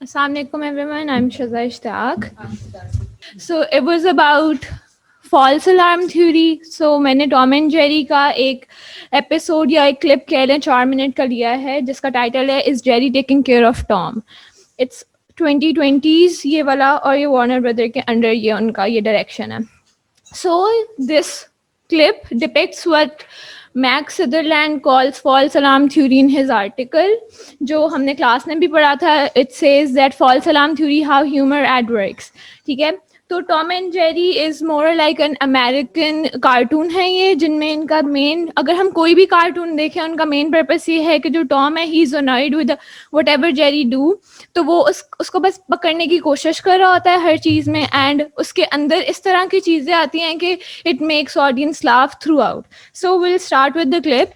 Assalamualaikum everyone, I'm Shaza Ishtaq. So it was about false alarm theory. So मैंने Tom and Jerry का एक episode या एक clip कह लें 4 मिनट का लिया है जिसका टाइटल है is Jerry taking care of Tom. It's 2020s ये वाला और ये वार्नर ब्रदर के अंडर ये उनका ये डायरेक्शन है. So this clip depicts what Max Sutherland calls false alarm theory in his article, जो हमने क्लास में भी पढ़ा था. It says that false alarm theory how humor at works. ठीक है. तो Tom and Jerry is more like an American cartoon है ये, जिनमें इनका मेन, अगर हम कोई भी कार्टून देखें उनका मेन पर्पस ये है कि जो टॉम है he is annoyed with what ever Jerry do, तो वो उसको बस पकड़ने की कोशिश कर रहा होता है हर चीज़ में, एंड उसके अंदर इस तरह की चीज़ें आती हैं कि it makes audience laugh throughout. So will start with the clip.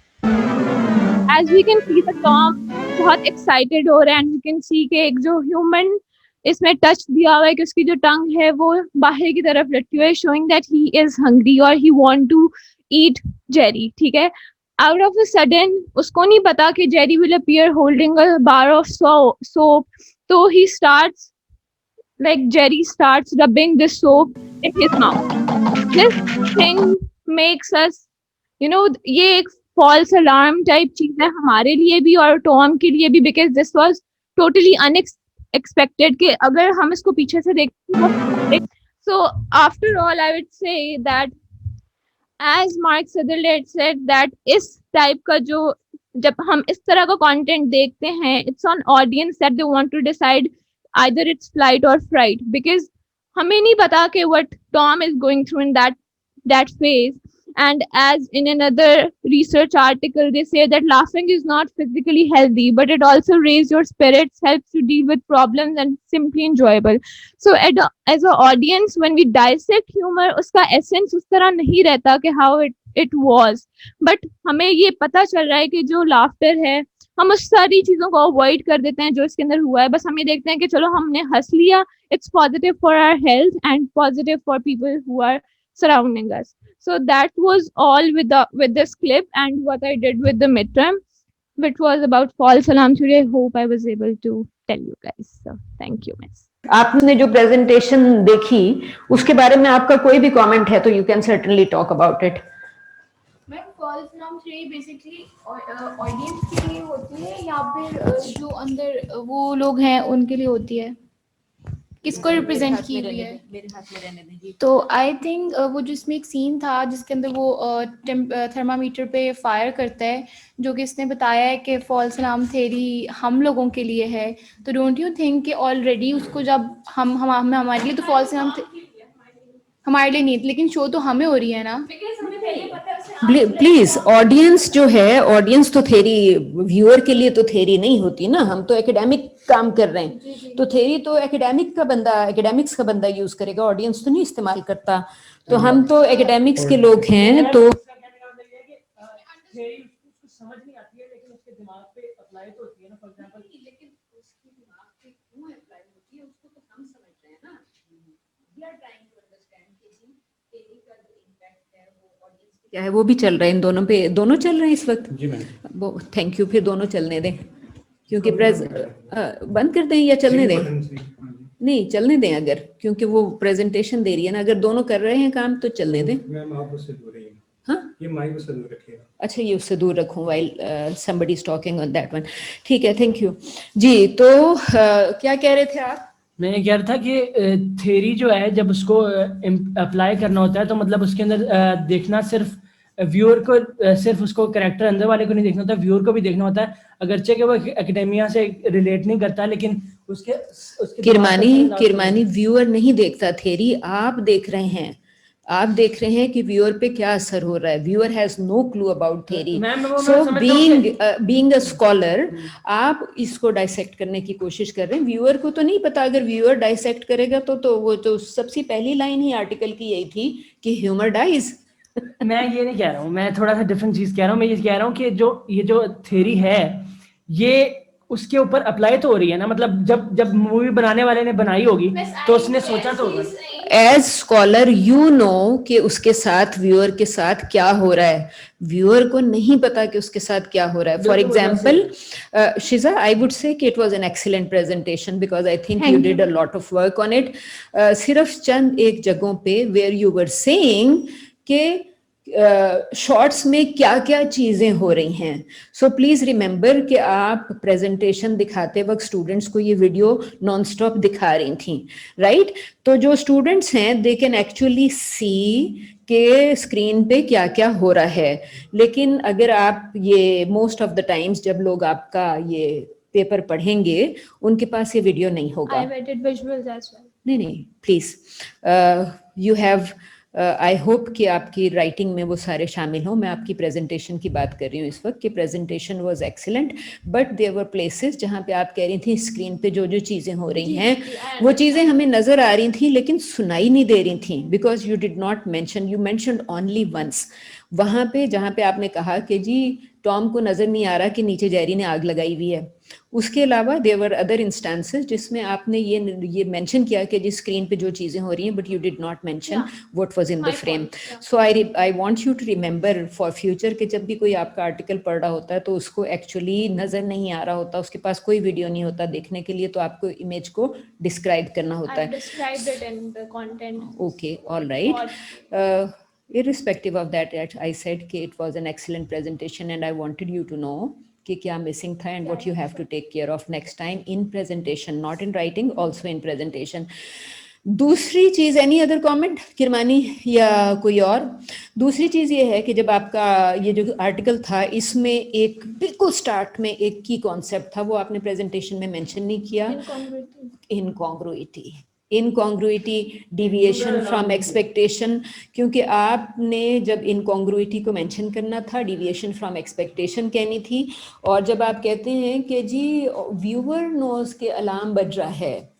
As we can see the Tom बहुत एक्साइटेड हो रहा है, एंड वी कैन सी कि एक जो ह्यूमन इसमें टच दिया हुआ है कि उसकी जो टंग है वो बाहर की तरफ लटकी हुई है, showing that he is hungry और he want to eat Jerry. ठीक है. आउट ऑफ अ सडन उसको नहीं पता कि Jerry will appear holding a bar of soap, तो he starts like Jerry starts rubbing this soap in his mouth. This thing makes us, ये एक false alarm type चीज है हमारे लिए भी और टॉम के लिए भी, because this was totally unexpected कि अगर हम इसको पीछे से देखते. So after all, I would say that as Mark Sutherland said that इस टाइप का जो जब हम इस तरह का कंटेंट देखते हैं, it's on audience that they want to decide either it's flight or fright, because हमें नहीं पता कि what Tom is going through in that phase. And as in another research article, they say that laughing is not physically healthy, but it also raises your spirits, helps you deal with problems, and simply enjoyable. So as an audience, when we dissect humor, उसका essence उस तरह नहीं रहता कि how it was, but हमें ये पता चल रहा है कि जो laughter है हम उस सारी चीजों को अवॉइड कर देते हैं जो इसके अंदर हुआ है. बस हम ये देखते हैं कि चलो हमने हंस लिया, it's positive for our health and positive for people who are surrounding us. So that was all with this clip and what I did with the midterm, which was about false alarm theory. I hope I was able to tell you guys. So thank you, miss. आपने जो presentation देखी उसके बारे में आपका कोई भी comment है तो you can certainly talk about it. Ma'am false alarm theory basically audience के लिए होती है या फिर जो अंदर वो लोग हैं उनके लिए होती है? किसको रिप्रेजेंट की हुई है? मेरे हाथ में रहने दीजिए. तो आई थिंक वो जिसमें एक सीन था जिसके अंदर वो थर्मामीटर पे फायर करता है, जो कि इसने बताया है कि फॉल्स अलार्म थ्योरी हम लोगों के लिए है. तो डोंट यू थिंक कि ऑलरेडी उसको जब हम हमारे लिए तो फॉल्स अलार्म हमारे लिए नहीं, लेकिन शो तो हमें हो रही है ना. प्लीज ऑडियंस जो है, ऑडियंस तो थेरी व्यूअर के लिए तो थेरी नहीं होती ना. हम तो एकेडमिक काम कर रहे हैं, तो थेरी तो एकेडमिक्स का बंदा यूज करेगा, ऑडियंस तो नहीं इस्तेमाल करता. तो हम तो एकेडमिक्स के लोग हैं. तो समझ नहीं आती है लेकिन उसके दिमाग पे अप्लाई तो होती है ना. फॉर एग्जांपल लेकिन उसके दिमाग पे क्यों अप्लाई होती है उसको तो हम समझ रहे हैं ना. We are trying to understand कि थ्योरी का जो इंपैक्ट है वो ऑडियंस पे क्या है, वो भी चल रहे हैं. इन दोनों पे दोनों चल रहे हैं इस वक्त. जी मैम. वो थैंक यू. फिर दोनों चलने दें, क्योंकि बंद कर दें या चलने दें. नहीं, चलने दें अगर, क्योंकि वो प्रेजेंटेशन दे रही है ना. अगर दोनों कर रहे हैं काम तो चलने दें. मैम आप उससे दूर रहिए. हाँ, ये माइक उससे दूर रखिएगा. अच्छा, ये उससे दूर रखूं while somebody is talking on that one. ठीक है, थैंक यू जी. तो क्या कह रहे थे आप? मैं ये कह रहा था कि थ्योरी जो है जब उसको अप्लाई करना होता है तो मतलब उसके अंदर देखना सिर्फ व्यूअर को, सिर्फ उसको कैरेक्टर अंदर वाले को नहीं देखना होता, व्यूअर को भी देखना होता है. अगरचे कि वो एकेडेमिया से रिलेट नहीं करता, लेकिन उसके किरमानी व्यूअर नहीं देखता थ्योरी. आप देख रहे हैं कि व्यूअर पे क्या असर हो रहा है. Viewer has no clue about theory. So being a scholar आप इसको डाइसेक्ट करने की कोशिश कर रहे हैं. व्यूअर को तो नहीं पता. अगर व्यूअर डाइसेक्ट करेगा तो वो तो सबसे पहली लाइन ही आर्टिकल की यही थी कि ह्यूमर डाइज. मैं ये नहीं कह रहा हूँ, मैं थोड़ा सा डिफरेंट चीज कह रहा हूँ. मैं ये कह रहा हूँ कि ये जो थ्योरी है ये उसके ऊपर अप्लाई तो हो रही है ना. मतलब जब मूवी बनाने वाले ने बनाई होगी तो उसने सोचा तो होगा. एज स्कॉलर यू नो कि उसके साथ व्यूअर के साथ क्या हो रहा है, व्यूअर को नहीं पता कि उसके साथ क्या हो रहा है. For example Shiza, I would say कि it was an excellent presentation because I think you did a lot of work on it. सिर्फ चंद एक जगहों पे वेयर यू वर सेइंग कि शॉर्ट्स में क्या क्या चीजें हो रही हैं. सो प्लीज रिमेंबर कि आप प्रेजेंटेशन दिखाते वक्त स्टूडेंट्स को ये वीडियो नॉन स्टॉप दिखा रही थी, राइट? तो जो स्टूडेंट्स हैं दे कैन एक्चुअली सी के स्क्रीन पे क्या क्या हो रहा है. लेकिन अगर आप ये मोस्ट ऑफ द टाइम्स जब लोग आपका ये पेपर पढ़ेंगे उनके पास ये वीडियो नहीं होगा. I've added visuals as well. नहीं, please you have I hope कि आपकी राइटिंग में वो सारे शामिल हों. मैं आपकी प्रेजेंटेशन की बात कर रही हूँ इस वक्त कि presentation was excellent, but there were places जहाँ पे आप कह रही थी स्क्रीन पे जो जो चीज़ें हो रही हैं वो चीज़ें हमें नज़र आ रही थी लेकिन सुनाई नहीं दे रही थी, because you did not mention, you mentioned only once. वहाँ पे जहाँ पे आपने कहा कि जी टॉम को नज़र नहीं आ रहा कि नीचे जेरी ने आग लगाई हुई है, उसके अलावा देयर वर अदर इंस्टेंसेस जिसमें आपने ये मेंशन किया कि जिस स्क्रीन पे जो चीज़ें हो रही हैं, but you did not mention what was in the frame. So I want you to remember for future कि जब भी कोई आपका आर्टिकल पढ़ रहा होता है तो उसको एक्चुअली नज़र नहीं आ रहा होता, उसके पास कोई वीडियो नहीं होता देखने के लिए, तो आपको इमेज को डिस्क्राइब करना होता है. I've described it in the content. Okay, all right. Irrespective of that, I said कि it was an excellent presentation and I wanted you to know कि क्या missing था and what you have to take care of next time in presentation, not in writing, also in presentation. दूसरी चीज़, any other comment Kirmani या कोई और? दूसरी चीज़ ये है कि जब आपका ये जो आर्टिकल था इसमें एक बिल्कुल स्टार्ट में एक की कॉन्सेप्ट था, वो आपने प्रेजेंटेशन में मेंशन नहीं किया. इनकॉन्ग्रुइटी, डिविएशन फ्रॉम एक्सपेक्टेशन. क्योंकि आपने जब इनकॉन्ग्रुइटी को मेंशन करना था, डिविएशन फ्रॉम एक्सपेक्टेशन कहनी थी, और जब आप कहते हैं कि जी व्यूअर नोज के अलार्म बज रहा है,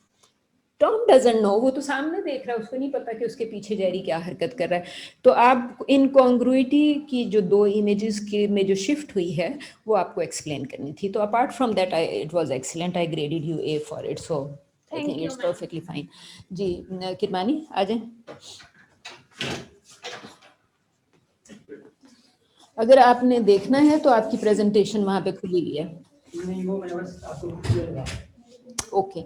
टॉम डजंट नो, वो तो सामने देख रहा है, उसको नहीं पता कि उसके पीछे जेरी क्या हरकत कर रहा है. तो आप इनकॉन्ग्रुइटी की जो दो इमेजेस के में जो शिफ्ट हुई है वो आपको एक्सप्लेन करनी थी. तो apart from that it was excellent, I graded you A for it, so I think it's perfectly fine. जी किरमानी आ जाए. अगर आपने देखना है तो आपकी प्रेजेंटेशन वहां पे खुली हुई है. Okay,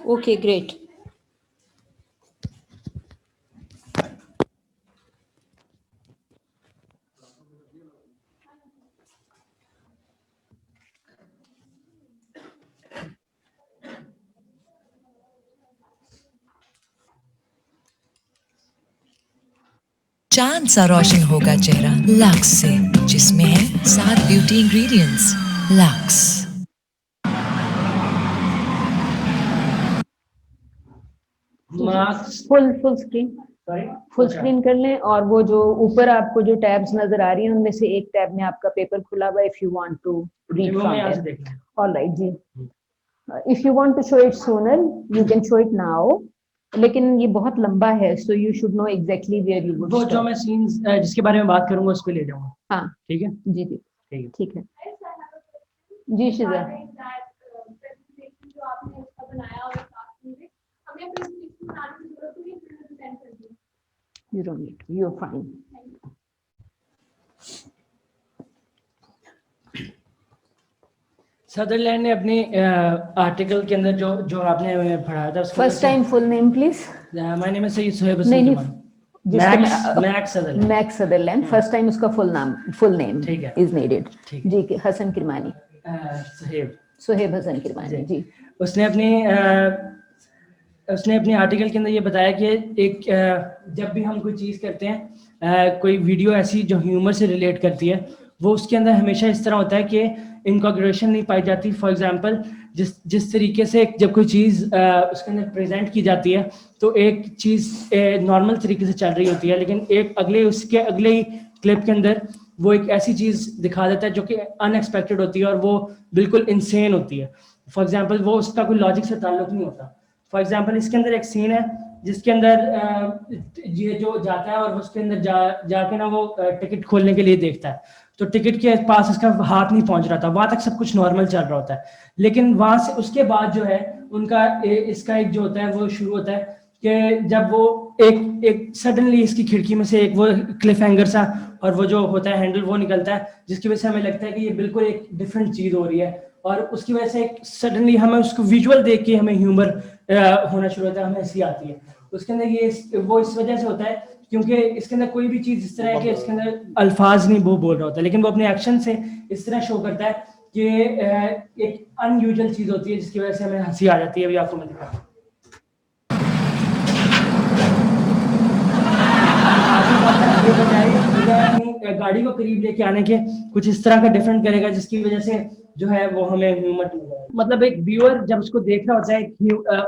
okay great. चांद सा रोशन होगा चेहरा लक्स से, जिसमें है 7 beauty ingredients. Lux. Full screen कर लें, और वो जो ऊपर आपको जो टैब्स नजर आ रही हैं उनमें से एक टैब में आपका पेपर खुला हुआ है. If you want to read from there, alright जी. If you want to show it sooner you can show it now, लेकिन ये बहुत लंबा है, so you should know exactly where you would. वो जो मैं सीन्स जिसके बारे में बात करूंगा उस पे ले जाऊंगा. हाँ ठीक है, जी जी ठीक है जी. शिजा जो आपने उसका बनाया और हमें प्रेजेंटेशन बनाने की जरूरत नहीं, प्रेजेंट कर दिया. You don't need to. You're fine. Sutherland ने अपने आर्टिकल के अंदर जो आपने पढ़ाया था, First time full name, please. My name is Syed Sohaib नहीं Hasan. Max Sutherland. Max Sutherland. First time उसका फुल नेम ठीक है. Is needed. जी हसन किरमानी. सोहेब हसन किरमानी जी. उसने अपने आर्टिकल के अंदर ये बताया कि एक जब भी हम कोई चीज़ करते हैं, कोई वीडियो ऐसी जो ह्यूमर से रिलेट करती है, वो उसके अंदर हमेशा इस तरह होता है कि इनकॉग्रेशन नहीं पाई जाती. फॉर एग्जांपल जिस तरीके से जब कोई चीज़ उसके अंदर प्रेजेंट की जाती है तो एक चीज़ नॉर्मल तरीके से चल रही होती है, लेकिन उसके अगले ही क्लिप के अंदर वो एक ऐसी चीज़ दिखा देता है जो कि अनएक्सपेक्टेड होती है और वो बिल्कुल इंसेन होती है. फॉर एग्जाम्पल वो उसका कोई लॉजिक से ताल्लुक नहीं होता. फॉर एग्जाम्पल इसके अंदर एक सीन है जिसके अंदर ये जो जाता है और उसके अंदर जाके ना वो टिकट खोलने के लिए देखता है. तो टिकट के पास इसका हाथ नहीं पहुंच रहा था, वहां तक सब कुछ नॉर्मल चल रहा होता है। लेकिन वहां से उसके बाद जो है उनका इसका एक जो होता है वो शुरू होता है कि जब वो एक सडनली इसकी खिड़की में से एक वो क्लिफ हैंगर सा और वो जो होता है हैंडल वो निकलता है, जिसकी वजह से हमें लगता है कि ये बिल्कुल एक डिफरेंट चीज हो रही है, और उसकी वजह से सडनली हमें उसको विजुअल देख के हमें ह्यूमर होना शुरू होता है, हमें हंसी आती है। उसके अंदर ये वो इस वजह से होता है क्योंकि इसके अंदर कोई भी चीज इस तरह है कि इसके अंदर अल्फाज नहीं वो बोल रहा होता, लेकिन वो अपने एक्शन से इस तरह शो करता है कि एक अनयूजुअल चीज होती है जिसकी वजह से हमें हंसी आ जाती है। अभी आपको मैं दिखाता हूं। अपनी गाड़ी को करीब लेके आने के कुछ इस तरह का डिफरेंट करेगा जिसकी वजह से जो है वो हमें ह्यूमर, मतलब एक व्यूअर जब उसको देख रहा होता है,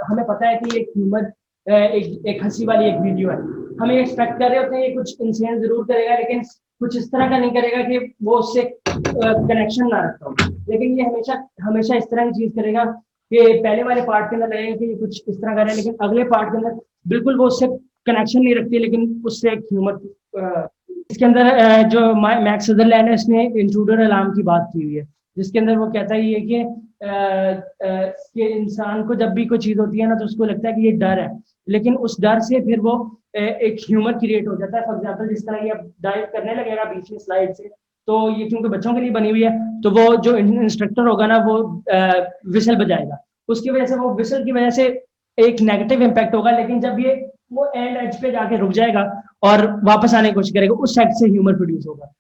हमें पता है कि एक ह्यूमर एक हंसी वाली एक वीडियो है, हमें एक्सपेक्ट कर रहे होते हैं ये कुछ इंसान जरूर करेगा, लेकिन कुछ इस तरह का नहीं करेगा कि वो उससे कनेक्शन ना रखता हो। लेकिन ये हमेशा इस तरह की चीज करेगा कि पहले वाले पार्ट के अंदर लगेगा कि ये कुछ इस तरह कर रहा है, लेकिन अगले पार्ट के अंदर बिल्कुल वो उससे कनेक्शन नहीं रखती, लेकिन उससे एक ह्यूमर। इसके अंदर जो मैक्स सदरलैंड है इसने इंट्रूडर अलार्म की बात की हुई है, जिसके अंदर वो कहता है ये कि इंसान को जब भी कोई चीज होती है ना तो उसको लगता है कि ये डर है, लेकिन उस डर से फिर वो एक ह्यूमर क्रिएट हो जाता है। फॉर एग्जांपल जिस तरह ये अब डाइव करने लगेगा बीच में स्लाइड से, तो ये क्योंकि बच्चों के लिए बनी हुई है तो वो जो इंस्ट्रक्टर होगा ना वो विसल बजाएगा, उसकी वजह से वो विसल की वजह से एक नेगेटिव इम्पैक्ट होगा, लेकिन जब ये वो एंड एज पे जाके रुक जाएगा और वापस आने की कोशिश करेगा उस साइड से ह्यूमर प्रोड्यूस होगा।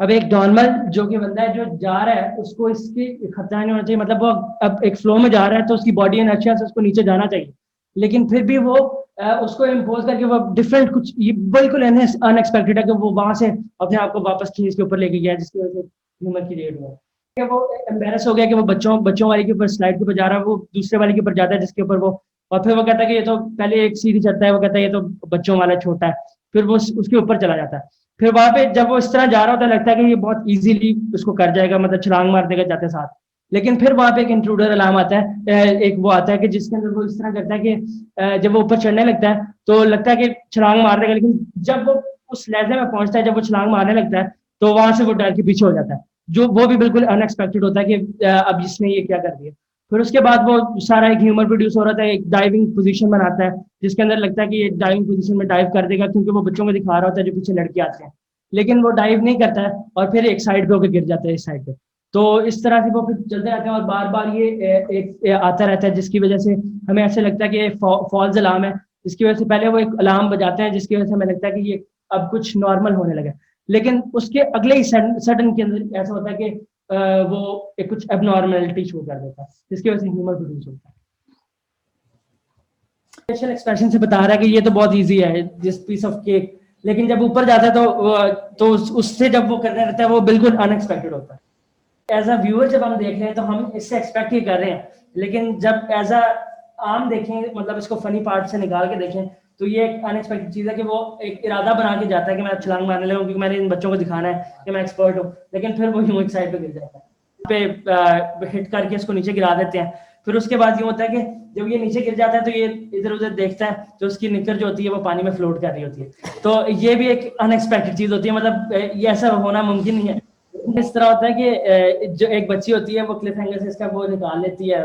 अब एक नॉर्मल जो कि बंदा है जो जा रहा है उसको इसकी खतरा नहीं होना चाहिए, मतलब वो अब एक फ्लो में जा रहा है तो उसकी बॉडी इनर्शिया से उसको नीचे जाना चाहिए, लेकिन फिर भी वो उसको इम्पोज करके वो डिफरेंट कुछ ये बिल्कुल अनएक्सपेक्टेड है कि वो वहां से अपने आप को वापस खींच के ऊपर लेके गया, जिसकी वजह से ह्यूमर क्रिएट हुआ। वो एम्बेरस हो गया कि वो बच्चों वाले के ऊपर स्लाइड के ऊपर जा रहा है, वो दूसरे वाले के ऊपर जाता है जिसके ऊपर वो, और फिर वो कहता है कि ये तो पहले एक सीढ़ी चढ़ता है, वो कहता है ये तो बच्चों वाला छोटा है, फिर वो उसके ऊपर चला जाता है। फिर वहां पे जब वो इस तरह जा रहा होता है लगता है कि ये बहुत इजीली उसको कर जाएगा, मतलब छलांग मार देगा जाते साथ, लेकिन फिर वहां पे एक इंट्रूडर अलार्म आता है, एक वो आता है कि जिसके अंदर वो इस तरह करता है कि जब वो ऊपर चढ़ने लगता है तो लगता है कि छलांग मार देगा, लेकिन जब वो उस लहजे में पहुंचता है, जब वो छलांग मारने लगता है तो वहां से वो डर के पीछे हो जाता है, जो वो भी बिल्कुल अनएक्सपेक्टेड होता है कि अब इसने ये क्या कर दिया। फिर उसके बाद वो सारा एक ह्यूमर प्रोड्यूस हो रहा था, एक डाइविंग पोजीशन बनाता है जिसके अंदर लगता है कि ये डाइविंग पोजीशन में डाइव कर देगा, क्योंकि वो बच्चों को दिखा रहा होता है जो पीछे लड़के आते हैं, लेकिन वो डाइव नहीं करता है और फिर एक साइड पे होकर गिर जाता है इस साइड पे। तो इस तरह से वो फिर चलते रहते हैं और बार बार ये एक आता रहता है, जिसकी वजह से हमें ऐसे लगता है कि ये फॉल्स अलार्म है, जिसकी वजह से पहले वो एक अलार्म बजाते हैं जिसकी वजह से हमें लगता है कि ये अब कुछ नॉर्मल होने लगा, लेकिन उसके अगले ही सडन के अंदर ऐसा होता है कि वो एक कुछ एबनॉर्मलिटी शो कर देता है, जिसकी वजह से ह्यूमर प्रोड्यूस होता है। फेशियल एक्सप्रेशन से बता रहा है कि ये तो बहुत इजी है जिस पीस ऑफ केक, लेकिन जब ऊपर जाता है तो उससे जब वो करने रहता है वो बिल्कुल अनएक्सपेक्टेड होता है। एज अ व्यूअर जब हम देख रहे हैं तो हम इससे एक्सपेक्ट ही कर रहे हैं, लेकिन जब एज अ आम देखें, मतलब इसको फनी पार्ट से निकाल के देखें, तो ये एक अनएक्सपेक्टेड चीज है कि वो एक इरादा बना के जाता है कि मैं छलांग मारने लगा क्योंकि मैंने इन बच्चों को दिखाना है कि मैं एक्सपर्ट हूँ, लेकिन फिर वो यूं एक साइड पे गिर जाता है, पे हिट करके इसको नीचे गिरा देते हैं। फिर उसके बाद ये होता है कि जब ये नीचे गिर जाता है तो ये इधर उधर देखता है तो उसकी निकर जो होती है वो पानी में फ्लोट कर रही होती है, तो ये भी एक अनएक्सपेक्टेड चीज होती है, मतलब ये ऐसा होना मुमकिन नहीं है। इस तरह होता है कि जो एक बच्ची होती है वो क्लिफ हैंगर से इसका वो निकाल लेती है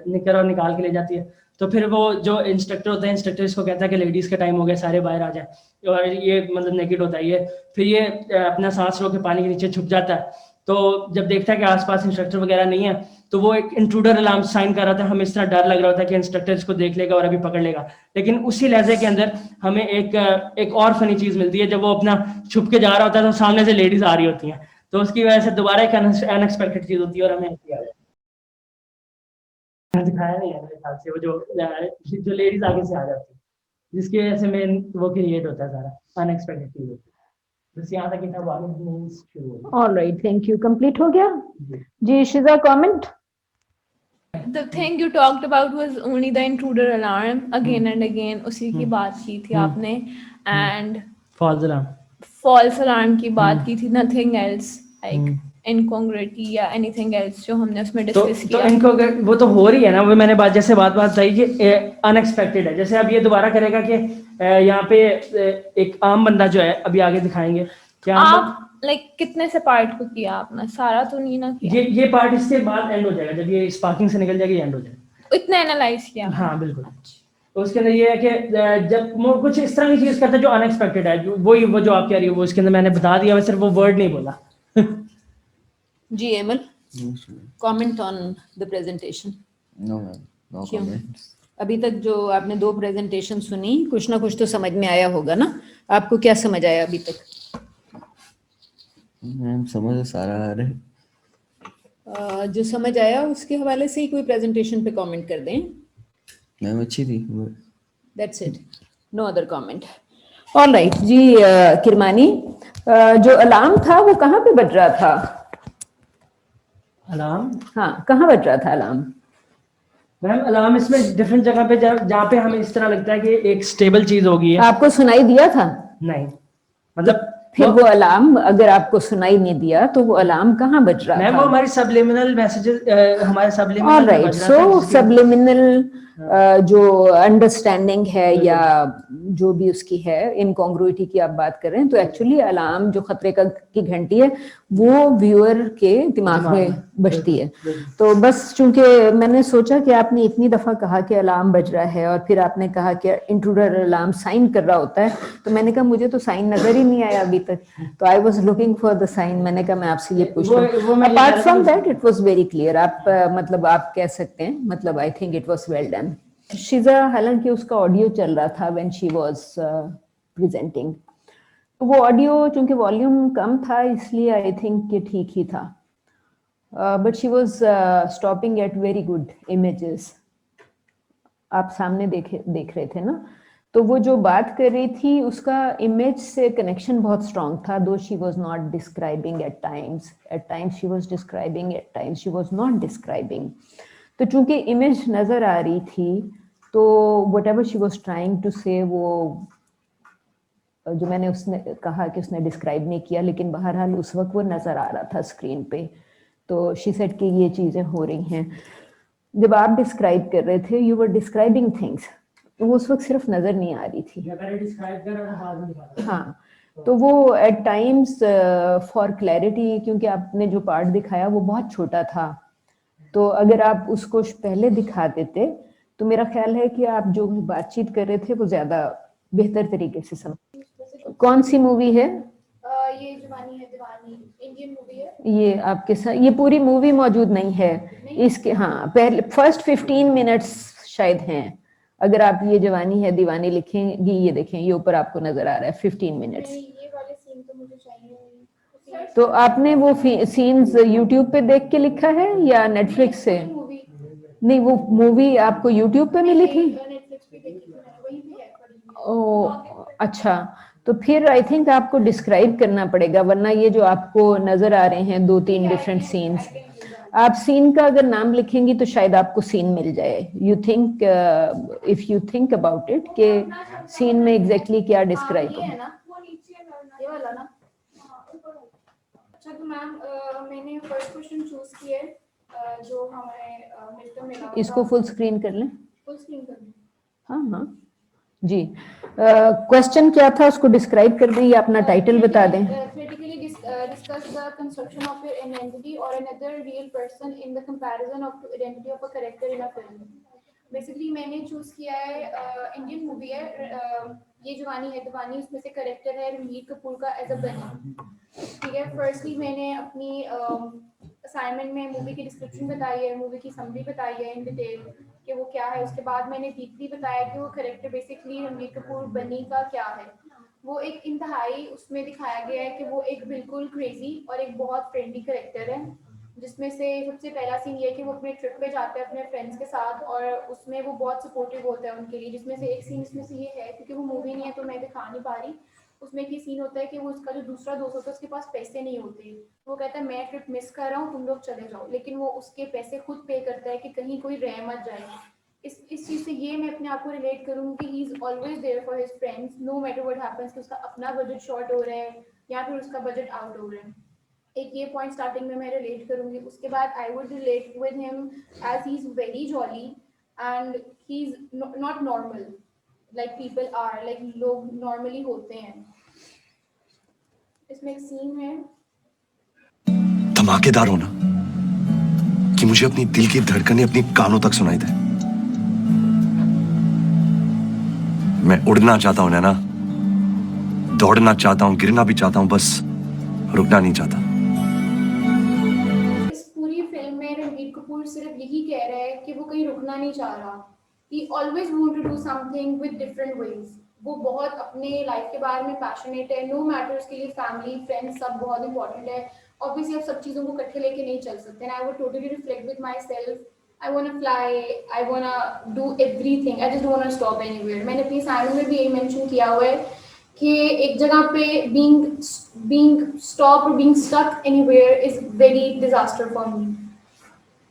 निकर और निकाल के ले जाती है, तो फिर वो जो इंस्ट्रक्टर होता है, इंस्ट्रक्टर इसको कहता है कि लेडीज का टाइम हो गया, सारे बाहर आ जाए, और ये मतलब नेकेड होता है ये, फिर ये अपना सांस रोक के पानी के नीचे छुप जाता है। तो जब देखता है कि आसपास इंस्ट्रक्टर वगैरह नहीं है तो वो एक इंट्रूडर अलार्म साइन कर रहा था, हमें इस तरह डर लग रहा था कि इंस्ट्रक्टर इसको देख लेगा और अभी पकड़ लेगा, लेकिन उसी लहजे के अंदर हमें एक और फनी चीज मिलती है, जब वो अपना छुप के जा रहा होता है तो सामने से लेडीज आ रही होती हैं, तो उसकी वजह से दोबारा एक अनएक्सपेक्टेड चीज होती है और हमें दिखाया नहीं है मेरे ख्याल से, वो जो लेडीज आगे से आ जाती है जिसकी वजह से मेन वो क्रिएट होता है, सारा अनएक्सपेक्टेड चीज होती है। बस यहाँ तक था शुरू। Alright, thank you. कंप्लीट हो गया जी। शिजा, comment? The thing you talked about was only the intruder alarm again and again, उसी की बात की थी आपने, and false alarm की बात की थी, nothing else like incongruity या anything else जो हमने उसमें डिस्कस किया। तो इनको वो तो हो रही है ना, वो मैंने बात बताई कि अनएक्सपेक्टेड है, जैसे अब ये दोबारा करेगा कि यहाँ पे एक आम बंदा जो है, अभी आगे दिखाएंगे क्या लाइक कितने से पार्ट को किया आपने, सारा तो नहीं ना किया? ये पार्ट इसके बाद एंड हो जाएगा, जब ये स्पार्किंग से निकल जाएगी एंड हो जाएगा। इतना एनालाइज किया आपने? हाँ बिल्कुल। तो उसके अंदर ये है कि जब वो कुछ इस तरह की चीज करता है जो अनएक्सपेक्टेड है, वो जो आप कह रही हो वो इसके अंदर मैंने बता दिया, मैं सिर्फ वो वर्ड नहीं बोला। जी Emal, comment on the presentation? No, ma'am. No क्यों? comments. अभी तक जो आपने 2 प्रेजेंटेशन सुनी, कुछ ना कुछ तो समझ में आया होगा ना? आपको क्या समझ आया अभी तक? मैम समझ तो सारा आ रहा है। जो समझ आया उसके हवाले से ही कोई प्रेजेंटेशन पे कमेंट कर दें। मैम अच्छी थी। That's it, no other comment. All right जी। किरमानी, जो अलार्म था वो कहाँ पे बज रहा था? अलार्म? हाँ, कहाँ बज रहा था अलार्म? मैम अलार्म इसमें डिफरेंट जगह पे, जहाँ पे हमें इस तरह लगता है कि एक स्टेबल चीज होगी है। आपको सुनाई दिया था? नहीं, मतलब फिर वो अलार्म अगर आपको सुनाई नहीं दिया तो वो अलार्म कहाँ बज रहा मैम था? वो हमारे सबलिमिनल मैसेजेस, हमारे ऑल सबलिमिनल राइट, सो सबलिमिनल जो अंडरस्टैंडिंग है या जो भी उसकी है, इनकॉन्ग्रुइटी की आप बात कर रहे हैं, तो एक्चुअली अलार्म जो खतरे की घंटी है वो व्यूअर के दिमाग में बजती है। तो बस चूंकि मैंने सोचा कि आपने इतनी दफा कहा कि अलार्म बज रहा है और फिर आपने कहा कि इंट्रूडर अलार्म साइन कर रहा होता है, तो मैंने कहा मुझे तो साइन नजर ही नहीं आया अभी तक, तो I was looking for the sign. मैंने कहा मैं आपसे ये पूछ लूं। Apart from that it was very clear. आप मतलब आप कह सकते हैं, मतलब I think it was well done. Shiza, हालांकि उसका ऑडियो चल रहा था व्हेन शी वाज प्रेजेंटिंग, वो ऑडियो चूंकि वॉल्यूम कम था इसलिए आई थिंक ये ठीक ही था, but she was stopping at very good images. आप सामने देख रहे थे ना, तो वो जो बात कर रही थी उसका इमेज से कनेक्शन बहुत स्ट्रांग था, though she was not describing at times she was describing, at times she was not describing. तो चूंकि इमेज नजर आ रही थी तो whatever she was trying to say, वो जो मैंने उसने कहा कि उसने डिस्क्राइब नहीं किया, लेकिन बहरहाल उस वक्त वो नजर आ रहा था स्क्रीन पे। तो शी सेड कि ये चीजें हो रही हैं। जब आप डिस्क्राइब कर रहे थे, यू वर डिस्क्राइबिंग थिंग्स, तो वो उस वक्त सिर्फ नजर नहीं आ रही थी। हाँ, तो वो एट टाइम्स फॉर क्लैरिटी, क्योंकि आपने जो पार्ट दिखाया वो बहुत छोटा था, तो अगर आप उसको पहले दिखा देते तो मेरा ख्याल है कि आप जो बातचीत कर रहे थे वो ज्यादा बेहतर तरीके से समझ। कौन सी मूवी है? ये जवानी है दीवानी, इंडियन मूवी है। ये आपके साथ ये पूरी मूवी मौजूद नहीं है इसके, हाँ पहले फर्स्ट 15 मिनट्स शायद हैं। अगर आप ये जवानी है दीवानी लिखेंगी, ये देखें, ये ऊपर आपको नजर आ रहा है 15 मिनट्स। ये वाले सीन तो मुझे चाहिए। तो आपने वो सीन्स यूट्यूब पे देख के लिखा है या नेटफ्लिक्स से? नहीं, वो मूवी आपको यूट्यूब पे मिली थी? नेटफ्लिक्स पे देखी थी मैंने, वहीं पे है। ओ अच्छा, तो फिर आई थिंक आपको डिस्क्राइब करना पड़ेगा, वरना ये जो आपको नजर आ रहे हैं 2-3 डिफरेंट सीन्स, आप सीन का अगर नाम लिखेंगी तो शायद आपको सीन मिल जाए। You think, if you think about it कि सीन में एग्जैक्टली क्या डिस्क्राइब हो। ये वाला ना? अच्छा, तो मैम मैंने फर्स्ट क्वेश्चन चूज किया है जो हमें मिला। इसको फुल स्क्रीन कर लें? फुल स्क्रीन कर दूं? हाँ हाँ जी। क्वेश्चन क्या था उसको डिस्क्राइब कर दें या अपना टाइटल बता दें। Critically discuss the construction of an entity or another real person in the comparison of the identity of a character in a film. Basically मैंने चूज किया है, इंडियन मूवी है ये जवानी है दीवानी, उसमें से करेक्टर है रणबीर कपूर का एज अ बनी। ठीक है, फर्स्टली मैंने अपनी असाइनमेंट में मूवी की डिस्क्रिप्शन बताई है, मूवी की समरी बताई है इन डिटेल कि वो क्या है। उसके बाद मैंने डीपली बताया कि वो करेक्टर बेसिकली रणबीर कपूर बनी का क्या है। वो एक इंतहाई उसमें दिखाया गया है कि वो एक बिल्कुल क्रेजी और एक बहुत फ्रेंडली करेक्टर है, जिसमें से सबसे पहला सीन ये है कि वो अपने ट्रिप पे जाते हैं अपने फ्रेंड्स के साथ और उसमें वो बहुत सपोर्टिव होता है उनके लिए। जिसमें से एक सीन इसमें से ये है, क्योंकि वो मूवी नहीं है तो मैं दिखा नहीं पा रही, उसमें एक ये सीन होता है कि वो उसका जो दूसरा दोस्त होता है उसके पास पैसे नहीं होते, वो कहता है मैं ट्रिप मिस कर रहा हूँ तुम लोग चले जाओ, लेकिन वो उसके पैसे खुद पे करता है कि कहीं कोई रह मत जाए। इस चीज़ से ये मैं अपने आप को रिलेट करूँगी कि he is always there for his friends no matter what happens, कि उसका अपना बजट शॉर्ट हो रहा है या फिर उसका बजट आउट हो रहा है। एक ये पॉइंट स्टार्टिंग में मैं रिलेट करूँगी। उसके बाद I would relate with him as he is very jolly and he is not normal like people are, like लोग नॉर्मली होते हैं। इसमें एक सीन है धमाकेदार होना कि मुझे अपनी दिल की धड़कनें अपनी कानों तक सुनाई दे। मैं उड़ना चाहता हूं नैना, दौड़ना चाहता हूं, गिरना भी चाहता हूं, बस रुकना नहीं चाहता। इस पूरी फिल्म में रणबीर कपूर सिर्फ यही कह रहा है कि वो कहीं रुकना नहीं चाह रहा। He always want to do something with different ways. वो बहुत अपने लाइफ के बारे में पैशनेट है, नो मैटर उसके लिए फैमिली फ्रेंड्स सब बहुत इंपॉर्टेंट है। ऑब्वियसली आप सब चीज़ों को इकट्ठे लेके नहीं चल सकते हैं। I would totally reflect with my self, I want fly, I want do everything, I just don't want stop anywhere. मैंने अपनी असाइनमेंट में भी यही मेंशन किया हुआ है कि एक जगह पे being stopped or being stuck anywhere is very disaster for me।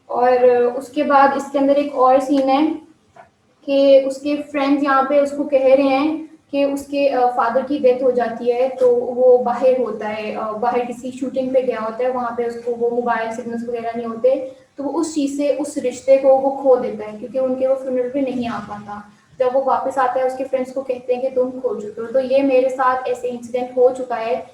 और उसके बाद इसके अंदर एक और सीन है कि उसके फ्रेंड्स यहाँ पे उसको कह रहे हैं कि उसके फादर की डेथ हो जाती है, तो वो बाहर होता है, बाहर किसी शूटिंग पे गया होता है, वहाँ पे उसको वो मोबाइल सिग्नल्स वगैरह नहीं होते, तो वो उस चीज़ से उस रिश्ते को वो खो देता है क्योंकि उनके वो फ्यूनरल पे नहीं आ पाता। जब वो वापस आता है उसके फ्रेंड्स को कहते हैं कि तुम खो चुके हो। तो ये मेरे साथ ऐसे इंसिडेंट हो चुका है,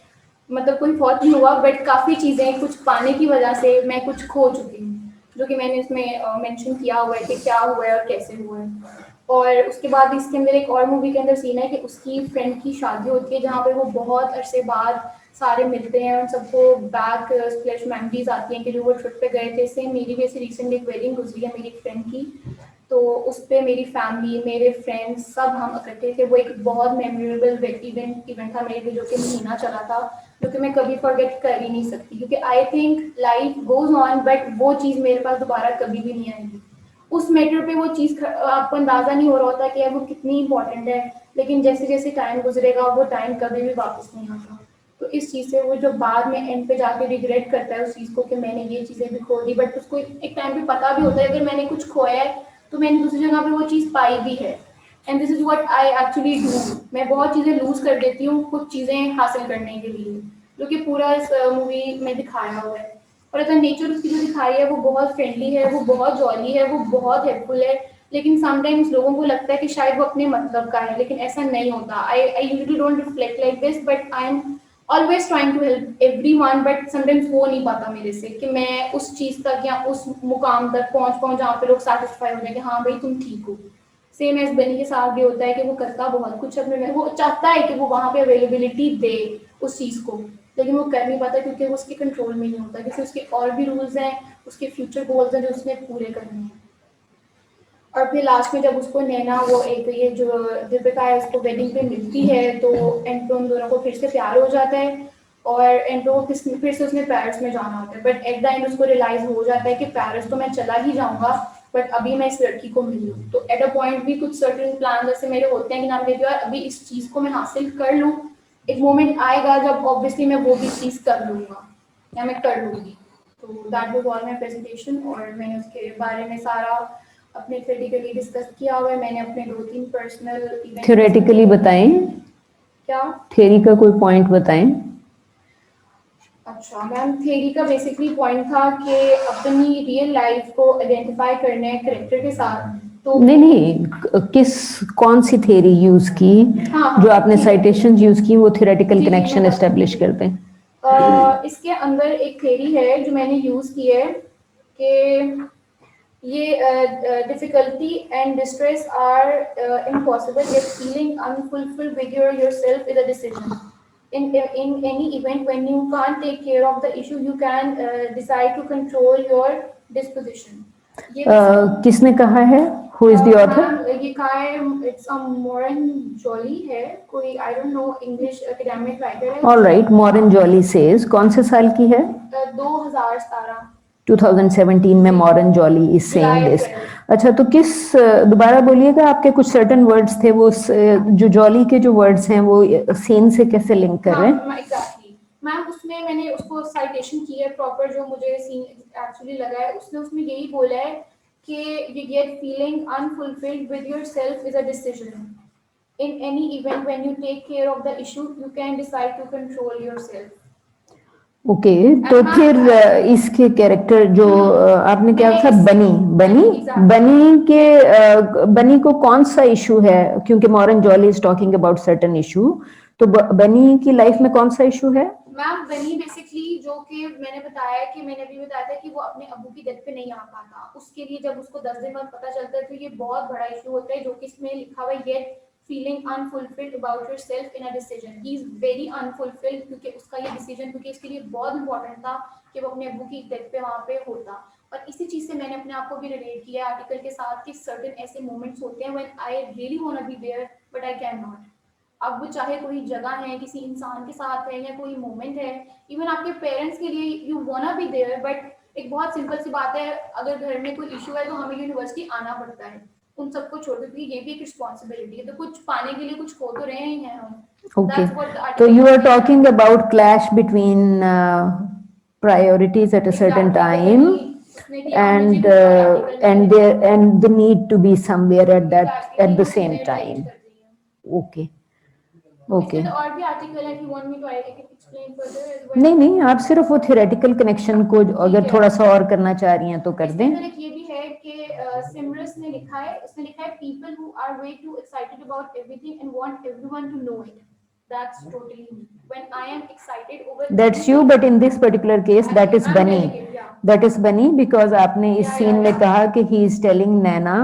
मतलब कोई फौत नहीं हुआ बट काफ़ी चीज़ें कुछ पाने की वजह से मैं कुछ खो चुकी हूँ, जो कि मैंने इसमें मेंशन किया हुआ है कि क्या हुआ है और कैसे हुआ है। और उसके बाद इसके अंदर एक और मूवी के अंदर सीन है कि उसकी फ्रेंड की शादी होती है जहाँ पे वो बहुत अरसे बाद सारे मिलते हैं और सबको बैक स्प्लैश मेमोरीज आती हैं कि जो वो ट्रिप पे गए थे। सेम मेरी भी ऐसे रिसेंटली एक वेडिंग गुजरी है मेरी फ्रेंड की, तो उस पर मेरी फैमिली मेरे फ्रेंड्स सब हम इकट्ठे थे। वो एक बहुत मेमोरेबल इवेंट था मेरे लिए, जो कि महीना चला था, जो कि मैं कभी फॉरगेट कर ही नहीं सकती क्योंकि I think life goes on but वो चीज़ मेरे पास दोबारा कभी भी नहीं आएगी। उस मैटर पे वो चीज़ आपको अंदाज़ा नहीं हो रहा होता कि वो कितनी इंपॉर्टेंट है, लेकिन जैसे जैसे टाइम गुजरेगा वो टाइम कभी भी वापस नहीं आता। तो इस चीज़ से वो जो बाद में एंड पे जाके रिग्रेट करता है उस चीज़ को कि मैंने ये चीज़ें भी खो दी, बट उसको एक टाइम पे पता भी होता है अगर मैंने कुछ खोया है तो मैंने दूसरी जगह पे वो चीज़ पाई भी है। And this is what I actually do. मैं बहुत चीज़ें लूज़ कर देती हूँ कुछ चीज़ें हासिल करने के लिए, जो कि पूरा इस मूवी में दिखाया हुआ है। और अगर नेचर उसकी जो दिखाई है वो बहुत फ्रेंडली है, वो बहुत जॉली है, वो बहुत हेल्पफुल है, लेकिन समटाइम्स लोगों को लगता है कि शायद वो अपने मतलब का है, लेकिन ऐसा नहीं होता। I usually don't reflect like this but I am always trying to help everyone, but sometimes हो नहीं पाता मेरे से कि मैं उस चीज़ तक या उस मुकाम तक पहुँच पाऊँ जहाँ पे लोग सेटिस्फाई हो जाए कि हाँ भाई तुम ठीक हो। सेम एज बनी के साथ भी होता है कि वो करता बहुत कुछ अपने, वो चाहता है कि वो वहाँ पे अवेलेबिलिटी दे उस चीज़ को, लेकिन वो कर नहीं पाता क्योंकि वो उसके कंट्रोल में नहीं होता, क्योंकि उसके और भी रूल्स हैं, उसके फ्यूचर गोल्स हैं जो उसने पूरे करने हैं। और फिर लास्ट में जब उसको नैना वो एक ये जो दीपिका है उसको वेडिंग पे मिलती है तो एंड पे उन दोनों को फिर से प्यार हो जाता है और एंड पे वो फिर से उसने पेरिस में जाना होता है, बट एट द एंड उसको रियलाइज हो जाता है कि पेरिस तो मैं चला ही जाऊंगा बट अभी मैं इस लड़की को मिली हूँ। तो एट अ पॉइंट भी कुछ सर्टेन प्लान जैसे मेरे होते हैं कि ना मेरे यार अभी इस चीज़ को मैं हासिल कर लूँ, एक मोमेंट आएगा जब ऑब्वियसली मैं वो भी चीज़ कर लूँगा या मैं कर लूँगी। तो that was all my presentation और मैंने उसके बारे में सारा अपने थ्योरेटिकली डिस्कस किया हुआ है। मैंने अपने 2-3 पर्सनल इवेंट थ्योरेटिकली बताएं, क्या थ्योरी का कोई पॉइंट बताएं। अच्छा मैम, थ्योरी का बेसिकली पॉइंट था कि अपनी रियल लाइफ को आइडेंटिफाई करने कैरेक्टर के साथ। तो नहीं, कौन सी थ्योरी यूज की? हाँ, जो आपने ठीक है। साइटेशंस यूज की वो थ्योरेटिकल जी, कनेक्शन मैं एस्टेब्लिश करते हैं। इसके अंदर एक थ्योरी है जो मैंने यूज की है कि ये difficulty and distress are impossible yet feeling unfulfilled with yourself is a decision. In any event when you can't take care of the issue you can decide to control your disposition. किसने कहा है? Who is the author? Ma'am ये कहा है, it's a Moran Jolly है, कोई I don't know, English academic writer है। All right, Moran Jolly says. कौन से साल की है? 2017 2017 में Moran Jolly is saying this. अच्छा, तो किस, दोबारा बोलिएगा, आपके कुछ सर्टेन वर्ड्स थे वो जो जॉली के जो वर्ड्स हैं वो सीन से कैसे लिंक कर रहे हैं? एग्जैक्टली मैम, उसमें मैंने उसको साइटेशन की है प्रॉपर, जो मुझे सीन एक्चुअली लगा है उसमें यही बोला है कि you get feeling unfulfilled with yourself is a decision. In any event when you take care of the issue you can decide to control yourself. Okay, तो फिर इसके कैरेक्टर जो आपने क्या था, बनी को कौन सा इशू है? क्योंकि Mauryan Jolly is talking about certain issue, तो बनी की लाइफ में कौन सा इशू है? मैम बनी बेसिकली जो कि मैंने बताया कि मैंने अभी बताया था कि वो अपने अबू की डेथ पे नहीं आ पाता, उसके लिए जब उसको 10 दिन बाद पता चलता है तो ये बहुत बड़ा इशू होता है, जो कि इसमें लिखा हुआ है yet feeling unfulfilled about yourself in a decision, he is very unfulfilled, क्योंकि उसका ये डिसीजन क्योंकि इसके लिए बहुत इंपॉर्टेंट था कि वो अपने अबू की डेथ पे वहाँ पे होता। और इसी चीज से मैंने अपने आप को भी रिलेट किया आर्टिकल के साथ कि सर्टेन ऐसे मोमेंट्स होते हैं when I really want to be there but I can not. अब वो चाहे कोई जगह है, किसी इंसान के साथ है, या कोई मोमेंट है, इवन आपके पेरेंट्स के लिए you wanna be there, but एक बहुत सिंपल सी बात है, अगर घर में कोई इशू है तो हमें यूनिवर्सिटी आना पड़ता है उन सबको छोड़ के, क्योंकि ये भी एक रिस्पॉन्सिबिलिटी है, तो कुछ पाने के लिए कुछ खो तो रहे ही हैं हम। Okay. That's what the So article you are is saying. talking about clash between priorities at a certain Exactly, time, उसने कि आप मुझे कुछ article में and there and the need to be somewhere at that Exactly, at the वो same चीज़ें relate time. करती हैं। Okay. इसमें Okay. तो और भी आर्टिकल है, if you want me to I can explain further as well. नहीं नहीं, आप सिर्फ वो थियोरेटिकल कनेक्शन को अगर है। थोड़ा सा और करना चाह रही हैं तो कर इसके दें. अंदर एक ये भी है कि सिमरस ने लिखा है, उसने लिखा है people who are way too excited about everything and want everyone to know it. That's totally me. When I am excited over That's you, but in this particular case, that is I'm Bunny. delicate, yeah. That is Bunny because आपने इस Yeah, scene yeah, में yeah. कहा कि he is telling नैना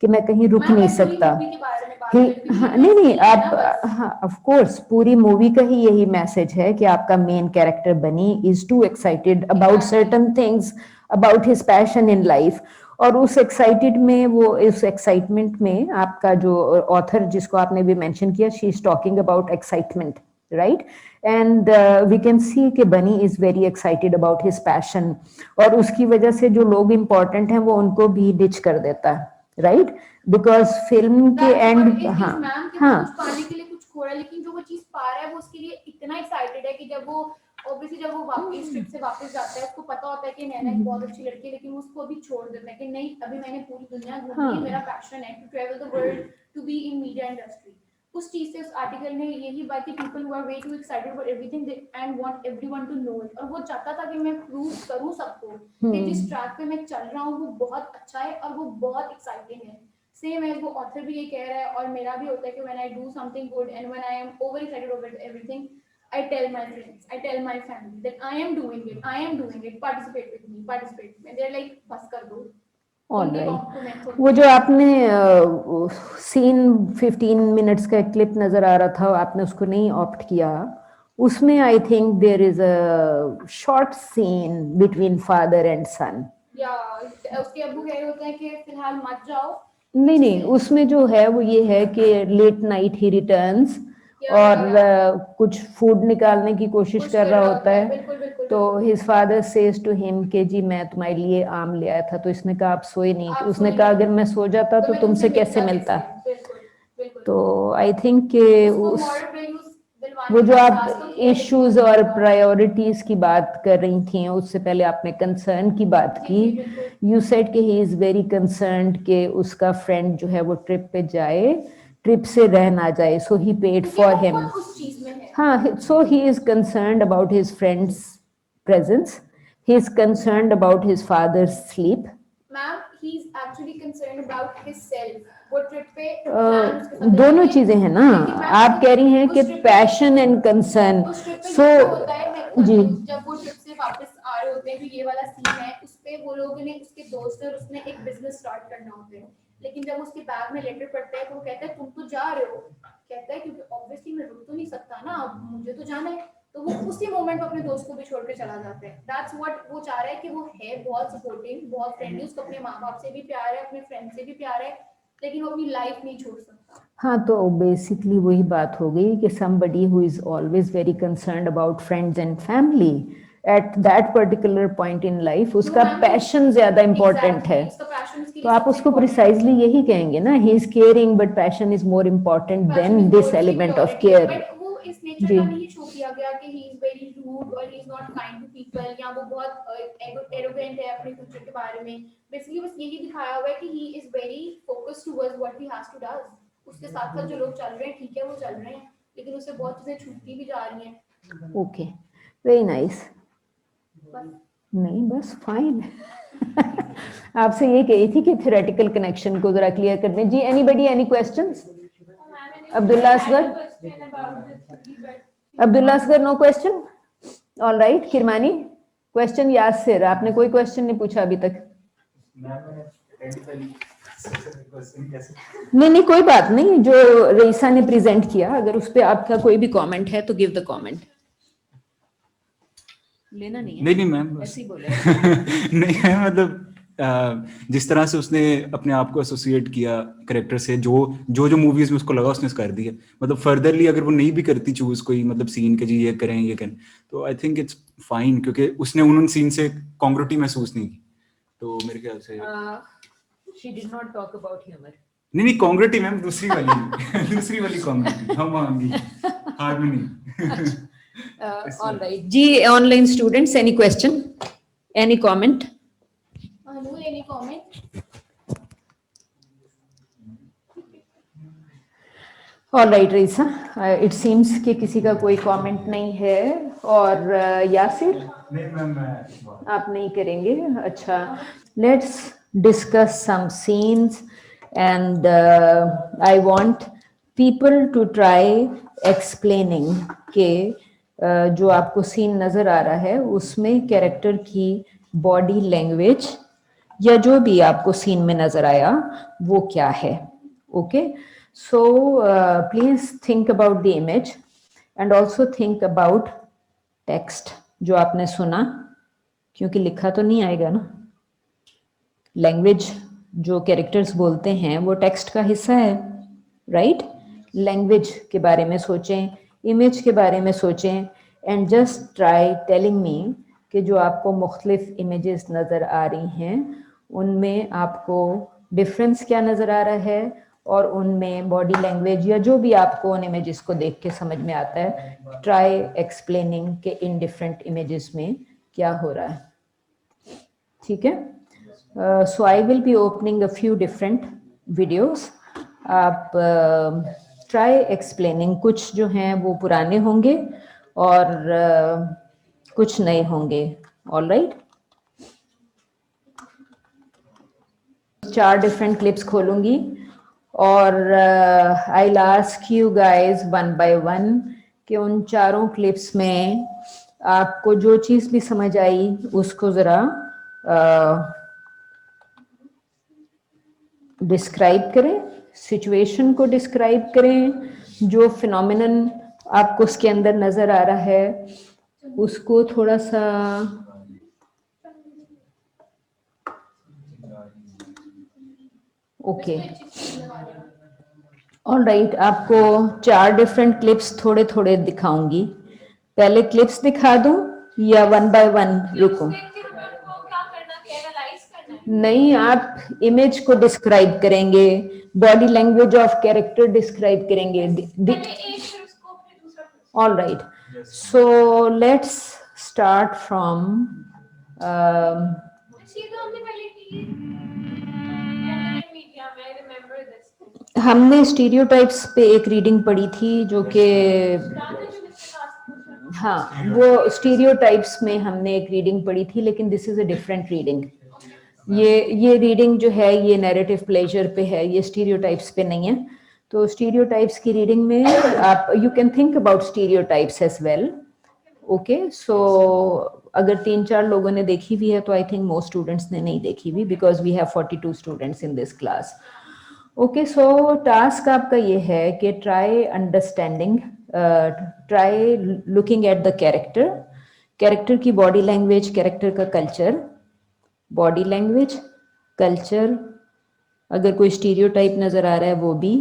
कि मैं कहीं रुक मैं नहीं पूरी सकता. मूवी के बारे में बात ही कर रही हूँ, हाँ, ये नहीं नहीं, scene है ना आप बस। हाँ ऑफ कोर्स पूरी मूवी का ही यही मैसेज है कि आपका मेन कैरेक्टर बनी is to excited about certain things about his passion in life, और उस एक्साइटेड में वो उस एक्साइटमेंट में आपका जो ऑथर जिसको आपने भी मेंशन किया she is talking about excitement, right, and we can see कि Bunny is very excited about his passion, और उसकी वजह से जो लोग इम्पोर्टेंट हैं वो उनको भी डिच कर देता है, राइट, बिकॉज फिल्म के एंड हाँ हाँ कुछ पाने के लिए कुछ खो रहा है, लेकिन जो वो चीज पा रहा है वो उसके लिए इतना एक्साइटेड है कि जब वो ऑब्वियसली जब वो वापस ट्रिप से वापस जाता है उसको पता होता है कि नैना एक बहुत अच्छी लड़की है, लेकिन वो उसको अभी छोड़ देता है कि नहीं अभी मैंने पूरी दुनिया घूमी है, मेरा पैशन है to travel the world, to be in media industry. उस चीज से उस आर्टिकल में यही बात कि people who are way too excited for everything and want everyone to know it, और वो चाहता था कि मैं प्रूव करूं सबको कि जिस ट्रैक पे मैं चल रहा हूं वो बहुत अच्छा है और वो बहुत एक्साइटिंग है। सेम है, वो ऑथर भी ये कह रहा है और मेरा भी होता है कि when I do something good and when I am over excited over everything, I tell my friends, I tell my family that I am doing it, participate with me, and they're like बस कर दो। Alright, वो जो आपने scene 15 minutes का clip नजर आ रहा था आपने उसको नहीं ऑप्ट किया, उसमें I think there is a short scene between father and son. या उसके अब्बू कह रहे होते हैं कि फिलहाल मत जाओ। नहीं नहीं, उसमें जो है वो ये है कि लेट नाइट ही रिटर्न्स और कुछ फूड निकालने की कोशिश कर रहा होता है, बिल्कुल, तो his father says to him कि जी मैं तुम्हारे लिए आम ले आया था, तो इसने कहा आप सोए नहीं, तो उसने कहा अगर मैं सो जाता तो तुमसे कैसे मिलता। तो आई थिंक कि वो जो आप इश्यूज और प्रायोरिटीज की बात कर रही थी उससे पहले आपने कंसर्न की बात की, यू सेड कि ही इज वेरी कंसर्न्ड कि उसका फ्रेंड जो है वो ट्रिप पे जाए, ट्रिप से रह ना जाए, so he paid for him. हाँ, so he is concerned about his friends presence, he is concerned about his father's sleep. Ma'am he is actually concerned about himself, वो ट्रिप पे दोनों चीजें हैं ना, आप कह रही हैं कि पैशन एंड कंसर्न, सो जी जब वो ट्रिप से वापस आ रहे होते हैं, जो ये वाला सीन है उस पे वो लोगों ने उसके दोस्त और उसने एक बिजनेस स्टार्ट करना होता है, लेकिन जब उसके बैग में लेटर पड़ता है तो वो कहता है तुम तो जा रहे हो, कहता है क्योंकि ऑब्वियसली मैं रुक तो नहीं सकता ना, अब मुझे तो जाना है, तो वो उसी मोमेंट में अपने दोस्त को भी छोड़ के चला जाता है। दैट्स व्हाट वो चाह रहा है कि वो है बहुत सपोर्टिव, बहुत फ्रेंडली, उसको अपने माँ बाप से भी प्यार है, अपने फ्रेंड से भी प्यार है, लेकिन वो अपनी लाइफ नहीं छोड़ सकता। हाँ, तो बेसिकली वही बात हो गई कि somebody who is always very concerned about friends and family at that particular point in life, उसका पैशन ज्यादा इम्पोर्टेंट है, तो आप उसको प्रिसाइजली यही कहेंगे ना, he is caring but passion is more important than this element of care। वो इस नेचर का नहीं शो किया गया कि he is very rude or he is not kind to people, या वो बहुत arrogant है अपने फ्यूचर के बारे में, बेसिकली बस यही दिखाया हुआ है कि he is very focused towards what he has to do। उसके साथ साथ जो लोग चल रहे हैं ठीक है वो चल रहे हैं, लेकिन उससे बहुत चीजें छूटती भी जा रही हैं। Okay, very nice. नहीं बस फाइन। आपसे ये कही थी कि थ्योरेटिकल कनेक्शन को जरा क्लियर कर दें। जी anybody, any questions? Abdullah Asghar, no question? All right Kirmani, question Yasir, आपने कोई क्वेश्चन नहीं पूछा अभी तक? नहीं कोई बात नहीं, जो रईसा ने प्रेजेंट किया, अगर उस पर आपका कोई भी कमेंट है तो गिव द कमेंट। लेना नहीं है? नहीं मैम, ऐसे ही बोले। नहीं है, मतलब जिस तरह से उसने अपने आप को एसोसिएट किया कैरेक्टर से, जो मूवीज में उसको लगा उसने कर दिया। मतलब फर्दरली अगर वो नहीं भी करती चूज कोई मतलब सीन के जी ये करें, तो आई थिंक इट्स फाइन, क्योंकि उसने उन सीन से कॉन्ग्रुइटी महसूस नहीं की। तो मेरे ख्याल से she did not talk about humour. नहीं कॉन्ग्रुइटी मैम, दूसरी वाली दूसरी वाली कॉन्ग्रुइटी, हम आएंगी हार्मनी। ऑल राइट जी, online students, any question, any comment? No, any comment? All right Raisa, it seems कि किसी का कोई कमेंट नहीं है। और यासिर? नहीं मैम, आप नहीं करेंगे? अच्छा, let's discuss some scenes and I want people to try explaining के जो आपको सीन नजर आ रहा है उसमें कैरेक्टर की बॉडी लैंग्वेज या जो भी आपको सीन में नजर आया वो क्या है। Okay, so please think about the image and also think about text जो आपने सुना, क्योंकि लिखा तो नहीं आएगा ना। लैंग्वेज जो कैरेक्टर्स बोलते हैं वो टेक्स्ट का हिस्सा है, राइट? लैंग्वेज के बारे में सोचें, इमेज के बारे में सोचें, and just try telling me कि जो आपको मुख्तलिफ इमेजेस नज़र आ रही हैं उनमें आपको डिफरेंस क्या नज़र आ रहा है, और उनमें बॉडी लैंग्वेज या जो भी आपको उन इमेजेस को देख के समझ में आता है, ट्राई एक्सप्लेनिंग के इन डिफरेंट इमेजेस में क्या हो रहा है। ठीक है? So I will be opening a few different videos. आप ट्राई एक्सप्लेनिंग, कुछ जो हैं वो पुराने होंगे और कुछ नए होंगे। ऑल राइट, 4 डिफरेंट क्लिप्स खोलूंगी और I will ask you guys one by one कि उन चारों क्लिप्स में आपको जो चीज़ भी समझ आई उसको ज़रा डिस्क्राइब करें, सिचुएशन को डिस्क्राइब करें, जो फिनोमिनन आपको उसके अंदर नज़र आ रहा है उसको थोड़ा सा ओके। ऑल राइट, आपको 4 डिफरेंट क्लिप्स थोड़े थोड़े दिखाऊंगी। पहले क्लिप्स दिखा दूं या वन बाय वन रुको? नहीं, आप इमेज को डिस्क्राइब करेंगे, body language of character describe करेंगे। All right, so let's start from हमने स्टीरियोटाइप्स पे एक रीडिंग पढ़ी थी जो कि हाँ, वो स्टीरियोटाइप्स में हमने एक रीडिंग पढ़ी थी, लेकिन this is a different reading. ये रीडिंग जो है ये नैरेटिव प्लेजर पे है, ये स्टीरियोटाइप्स पे नहीं है। तो स्टीरियोटाइप्स की रीडिंग में आप you can think about stereotypes as well. Okay, so अगर 3-4 लोगों ने देखी हुई है तो आई थिंक मोस्ट स्टूडेंट्स ने नहीं देखी हुई, because we have 42 students in this class. Okay, so task आपका ये है कि try understanding, try looking at the character, character की बॉडी लैंग्वेज, कैरेक्टर का कल्चर, बॉडी लैंग्वेज, कल्चर, अगर कोई स्टीरियोटाइप नजर आ रहा है वो भी,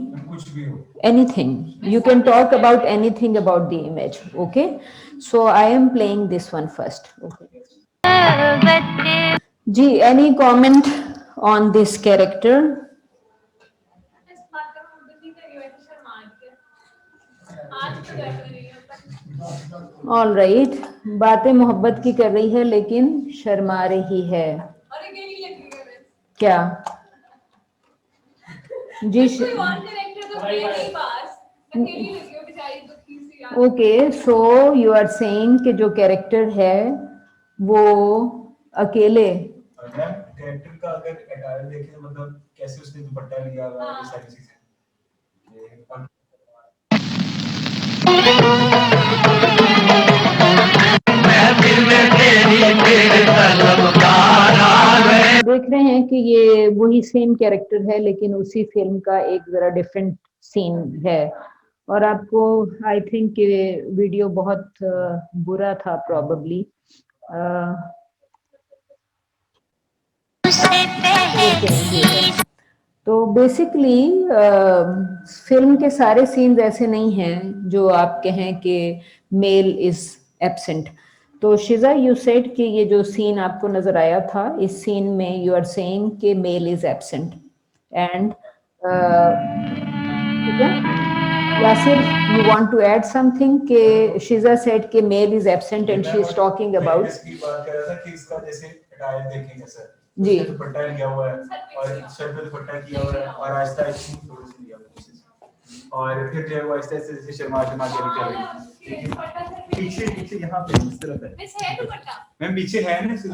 anything you can talk about anything about the image. Okay, so I am playing this one first. जी, any comment on this character? All right, बातें मोहब्बत की कर रही है लेकिन शर्मा रही है। क्या जी? Okay, so you are saying कि जो कैरेक्टर है वो अकेले, कैरेक्टर का अगर अटायर देखें, मतलब कैसे उसने दुपट्टा लिया हुआ है, ये सारी चीजें। वही सेम कैरेक्टर है लेकिन उसी फिल्म का एक जरा डिफरेंट सीन है। और आपको आई थिंक वीडियो बहुत बुरा था प्रॉबली। तो बेसिकली फिल्म के सारे सीन्स ऐसे नहीं हैं जो आप कहें कि मेल इज एब्सेंट। तो शिजा यू सेड कि ये जो सीन आपको नजर आया था इस सीन में यू आर सेइंग कि male is absent and Yasir you want to add something कि शिजा सेड कि male is absent and she is talking about इसकी बात कर रहा था कि इसका जैसे अटायर देखेंगे सर जी दुपट्टा लिया हुआ है और सर पे दुपट्टा किया हुआ है और आहिस्ता आहिस्ता थोड़ा सा लिया हुआ है और फिर जो है वो आहिस्ता आहिस्ता जैसे शर्मा शर्मा के कर रही है पीछे पीछे यहाँ पे इस तरफ है मैम पीछे है ना इसके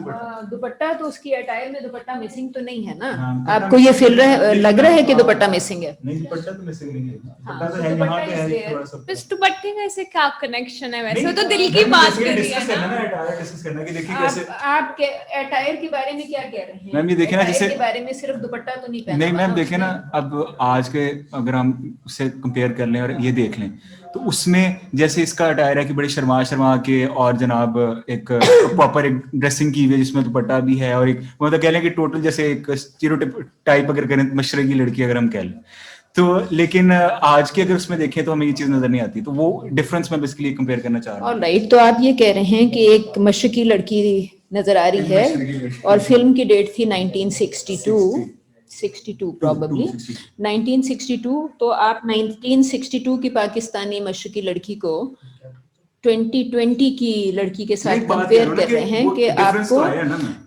दुपट्टा तो उसकी अटायर में दुपट्टा मिसिंग तो नहीं है ना। आपको ये फील लग रहा है कि दुपट्टा मिसिंग है? नहीं दुपट्टा तो मिसिंग नहीं है दुपट्टा तो है यहाँ पे है थोड़ा सा। इस दुपट्टे का ऐसे क्या कनेक्शन है? वैसे तो दिल की बात कर रही है डिस्कस करना ना अटायर डिस्कस करना कि देखिए कैसे आप अटायर के बारे में क्या कह रहे हैं? मैम ये देखिए ना जैसे के बारे में सिर्फ दुपट्टा तो नहीं पहना। नहीं मैम देखिए ना अब आज के अगर हम उससे कंपेयर कर लें और ये देख लें तो उसमें जैसे इसका अटायर है कि बड़े शर्मा शर्मा के और जनाब एक प्रॉपर एक ड्रेसिंग की हुई है जिसमें दुपट्टा भी है और एक मतलब कह लें कि टोटल जैसे एक स्टीरियोटाइप अगर करें मशरकी लड़की अगर हम कह लें तो लेकिन आज के अगर उसमें देखें तो हमें ये चीज नजर नहीं आती। तो वो डिफरेंस मैं बेसिकली कंपेयर करना चाह रहा हूँ। ऑलराइट, तो आप ये कह रहे हैं कि एक मशरकी लड़की नजर आ रही है और फिल्म की डेट थी 1962 probably 1962। तो आप 1962 की पाकिस्तानी मशरकी लड़की को 2020 की लड़की के साथ कंपेयर कर रहे हैं कि आपको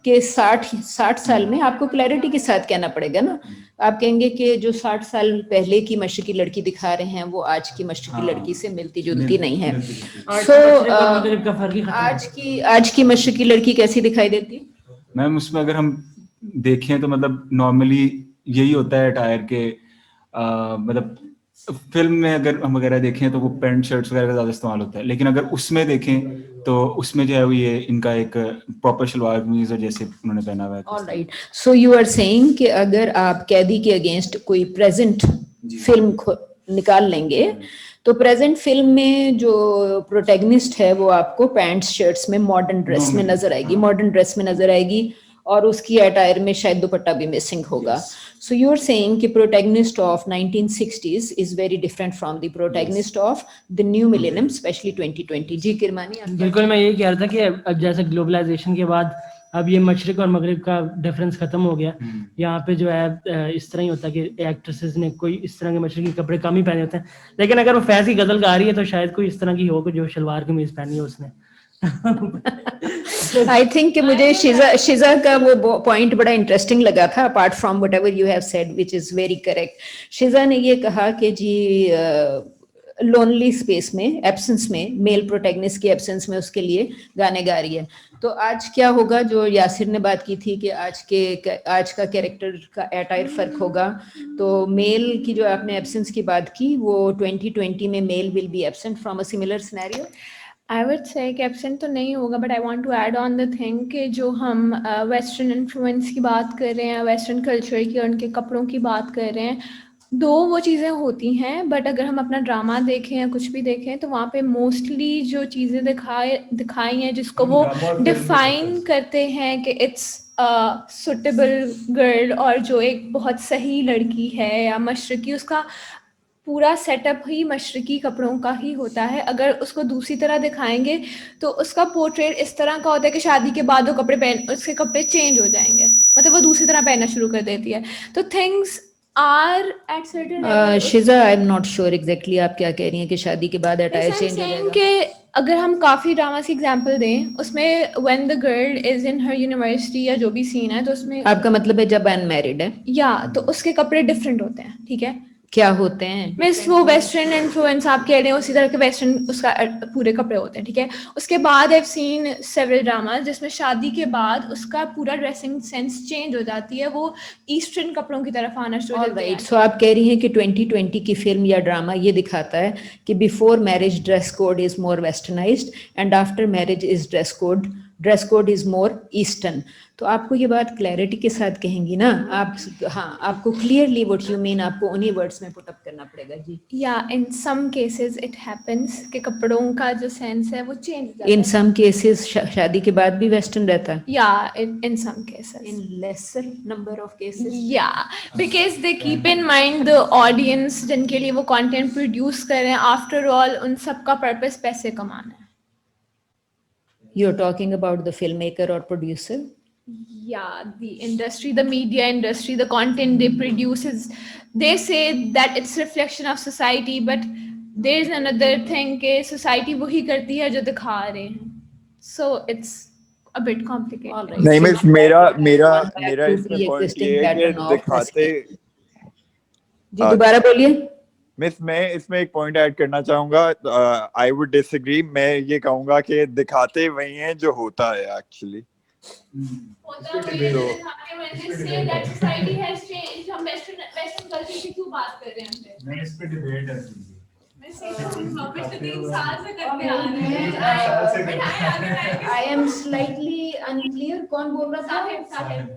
कि 60 साल में आपको क्लैरिटी के साथ कहना पड़ेगा ना। आप कहेंगे कि जो 60 साल पहले की मशरकी लड़की दिखा रहे हैं वो आज की मशरकी लड़की से मिलती जुलती नहीं है। सो आज की मशरकी लड़की कैसी दिखाई देती? मैम उसमें अगर हम देखें तो मतलब नॉर्मली यही होता है अटायर के मतलब फिल्म में अगर हम वगैरह देखें तो वो पैंट शर्ट्स वगैरह का ज्यादा इस्तेमाल होता है लेकिन अगर उसमें देखें तो उसमें जो है वो ये इनका एक प्रॉपर शलवार कमीज है जैसे उन्होंने पहना हुआ है। Alright, so you are saying कि अगर आप कैदी के अगेंस्ट कोई प्रेजेंट फिल्म निकाल लेंगे तो प्रेजेंट फिल्म में जो प्रोटैगनिस्ट है वो आपको पैंट्स शर्ट्स में मॉडर्न ड्रेस में नजर आएगी, मॉडर्न ड्रेस में नजर आएगी और उसकी अटायर में शायद दुपट्टा भी मिसिंग होगा। सो यू आर सेइंग कि protagonist of 1960s is very different from the protagonist of the new millennium specially 2020। जी किरमानी, बिल्कुल मैं यही कह रहा था कि अब जैसे ग्लोबलाइजेशन के बाद अब ये मशरिक और मगरिब का डिफरेंस खत्म हो गया। यहाँ पे जो है इस तरह ही होता है कि एक्ट्रेसेस ने कोई इस तरह के मशरिकी कपड़े कम ही पहने होते हैं लेकिन अगर वो फैज की गजल गा रही है तो शायद कोई इस तरह की हो जो शलवार कमीज पहनी है उसने। आई थिंक कि मुझे शिजा का वो पॉइंट बड़ा इंटरेस्टिंग लगा था apart from whatever you have said which is very correct. Shiza ने ये कहा कि जी लोनली स्पेस में एब्सेंस में मेल प्रोटैगनिस्ट की एब्सेंस में उसके लिए गाने गा रही है। तो आज क्या होगा जो यासिर ने बात की थी कि आज का कैरेक्टर का अटायर फर्क होगा। तो मेल की जो आपने एब्सेंस की बात की वो 2020 में male will be absent from a similar scenario. I would say कि एब्सेंट तो नहीं होगा but I want to add on the thing कि जो हम वेस्टर्न इन्फ्लुएंस की बात कर रहे हैं, वेस्टर्न कल्चर की और उनके कपड़ों की बात कर रहे हैं, दो वो चीज़ें होती हैं बट अगर हम अपना ड्रामा देखें या कुछ भी देखें तो वहाँ पे मोस्टली जो चीज़ें दिखाई हैं जिसको वो डिफाइन करते हैं कि इट्स सुटेबल गर्ल और जो एक बहुत सही लड़की है या मशरकी, उसका पूरा सेटअप ही मशरकी कपड़ों का ही होता है। अगर उसको दूसरी तरह दिखाएंगे तो उसका पोर्ट्रेट इस तरह का होता है कि शादी के बाद वो उसके कपड़े चेंज हो जाएंगे, मतलब वो दूसरी तरह पहनना शुरू कर देती है। तो things are at certain Shiza I am not sure exactly आप क्या कह रही हैं कि शादी के बाद अटायर चेंज हो जाएगा। कि अगर हम काफ़ी ड्रामास की एग्जांपल दें उसमें when the girl is in her university या जो भी सीन है तो उसमें आपका मतलब है जब अनमैरिड है या तो उसके कपड़े डिफरेंट होते हैं। ठीक है, क्या होते हैं मिस वो वेस्टर्न इन्फ्लुएंस आप कह रहे हैं उसी तरह के वेस्टर्न उसका पूरे कपड़े होते हैं। ठीक है, उसके बाद I have seen several dramas जिसमें शादी के बाद उसका पूरा ड्रेसिंग सेंस चेंज हो जाती है, वो ईस्टर्न कपड़ों की तरफ आना शुरू हो जाता है। सो आप कह रही हैं कि 2020 की फिल्म या ड्रामा ये दिखाता है कि before marriage dress code is more westernised and after marriage is dress code dress code is more eastern. तो आपको ये बात क्लैरिटी के साथ कहेंगी ना आप? हाँ, आपको क्लियरली व्हाट यू मीन आपको उन्हीं वर्ड्स में पुट अप करना पड़ेगा जी। या in some cases it happens कि कपड़ों का जो सेंस है वो चेंज इन सम केसेस शादी के बाद भी वेस्टर्न रहता है? या in some cases, in lesser number of cases? या because they keep in mind the audience जिनके लिए वो कंटेंट प्रोड्यूस कर रहे हैं, आफ्टर ऑल उन सब का पर्पस पैसे कमाना है। You are talking about the film maker और producer? Yeah, the industry, the media industry, the content they produce is, they say that it's reflection of society, but there's another thing कि society वही करती है जो दिखा रहे हैं, so it's a bit complicated. All right. नहीं So miss मेरा मेरा back मेरा to इसमें the पॉइंट existing ये है कि pattern of दिखाते जी दोबारा बोलिए। मिस मैं इसमें एक पॉइंट ऐड करना चाहूंगा। I would disagree. मैं ये कहूंगा कि दिखाते वही हैं जो होता है एक्चुअली। होता वही है जो दिखाते हैं। When they say that society has changed, हम western culture की क्यों बात कर रहे हैं फिर? मैं इस पे डिबेट है। पिछले 3 साल से करते आ रहे हैं। I am slightly unclear कौन बोल रहा था?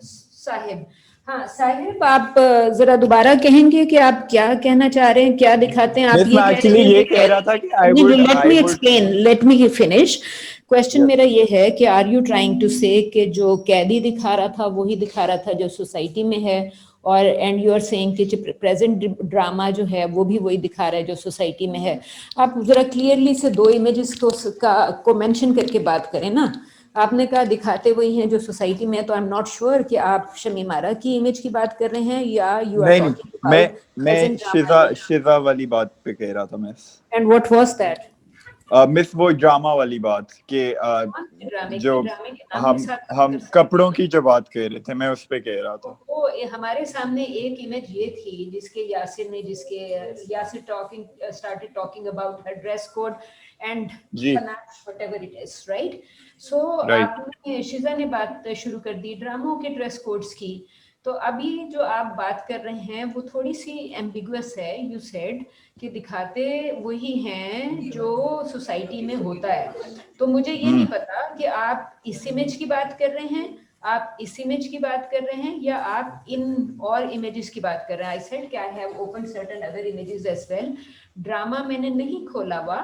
साहिब। हाँ साहिब, आप जरा दोबारा कहेंगे कि आप क्या कहना चाह रहे हैं, क्या दिखाते हैं आप? मैं एक्चुअली ये कह रहा था कि I would let me explain, let me finish. Question मेरा ये है कि आर यू ट्राइंग टू से कि जो कैदी दिखा रहा था वही दिखा रहा था जो सोसाइटी में है, और एंड यू आर सेइंग कि प्रेजेंट ड्रामा जो है वो भी वही दिखा रहा है जो सोसाइटी में है? आप जरा क्लियरली से 2 इमेजेस को मेंशन करके बात करें ना। आपने कहा दिखाते वही हैं जो सोसाइटी में है, तो आई एम नॉट श्योर कि आप शमीम आरा की इमेज की बात कर रहे हैं या यू आर नहीं, मैं शिजा वाली बात पे कह रहा था miss. And what was that? Miss वो ड्रामा वाली बात कि जो हम कपड़ों की जो बात कह रहे थे, मैं उस पे कह रहा था। वो हमारे सामने एक इमेज ये थी जिसके Yasir started talking about her dress code and whatever it is, right? So आपने शिजा ने बात शुरू कर दी ड्रामों के ड्रेस कोड्स की। तो अभी जो आप बात कर रहे हैं वो थोड़ी सी एम्बिगुअस है। यू सेड कि दिखाते वही हैं जो सोसाइटी में होता है। तो मुझे ये नहीं पता कि आप इस इमेज की बात कर रहे हैं, आप इस इमेज की बात कर रहे हैं, या आप इन और इमेजेस की बात कर रहे हैं। आई सेड कि I have open certain other images as well. Drama मैंने नहीं खोला हुआ,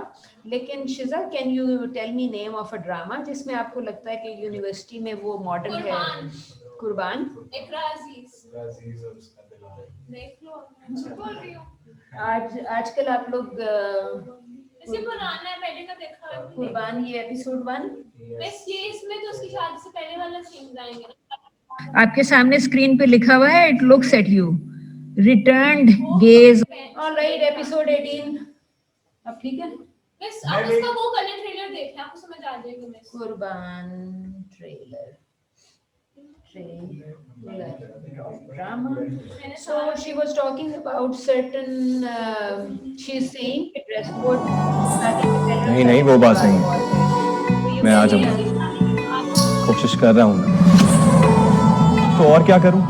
लेकिन Shiza can you tell me name of a drama जिसमें आपको लगता है कि यूनिवर्सिटी में वो मॉडल है? कुर्बान, आजकल आप लोग कुर्बान ये एपिसोड 1 इसमें तो उसकी शादी से पहले वाला सीन आएंगे। आपके सामने स्क्रीन पे लिखा हुआ है, it looks at you, returned gauge. Alright, episode 18। अब ठीक है बस अब उसका वो कलर ट्रेलर देखना, आपको समझ आ जाएगा। मिस कुर्बान trailer drama. So she was talking about certain she is saying dress code। नहीं वो बात नहीं है। मैं आ जाऊंगा, कोशिश कर रहा हूँ मैं। तो और क्या करूँ?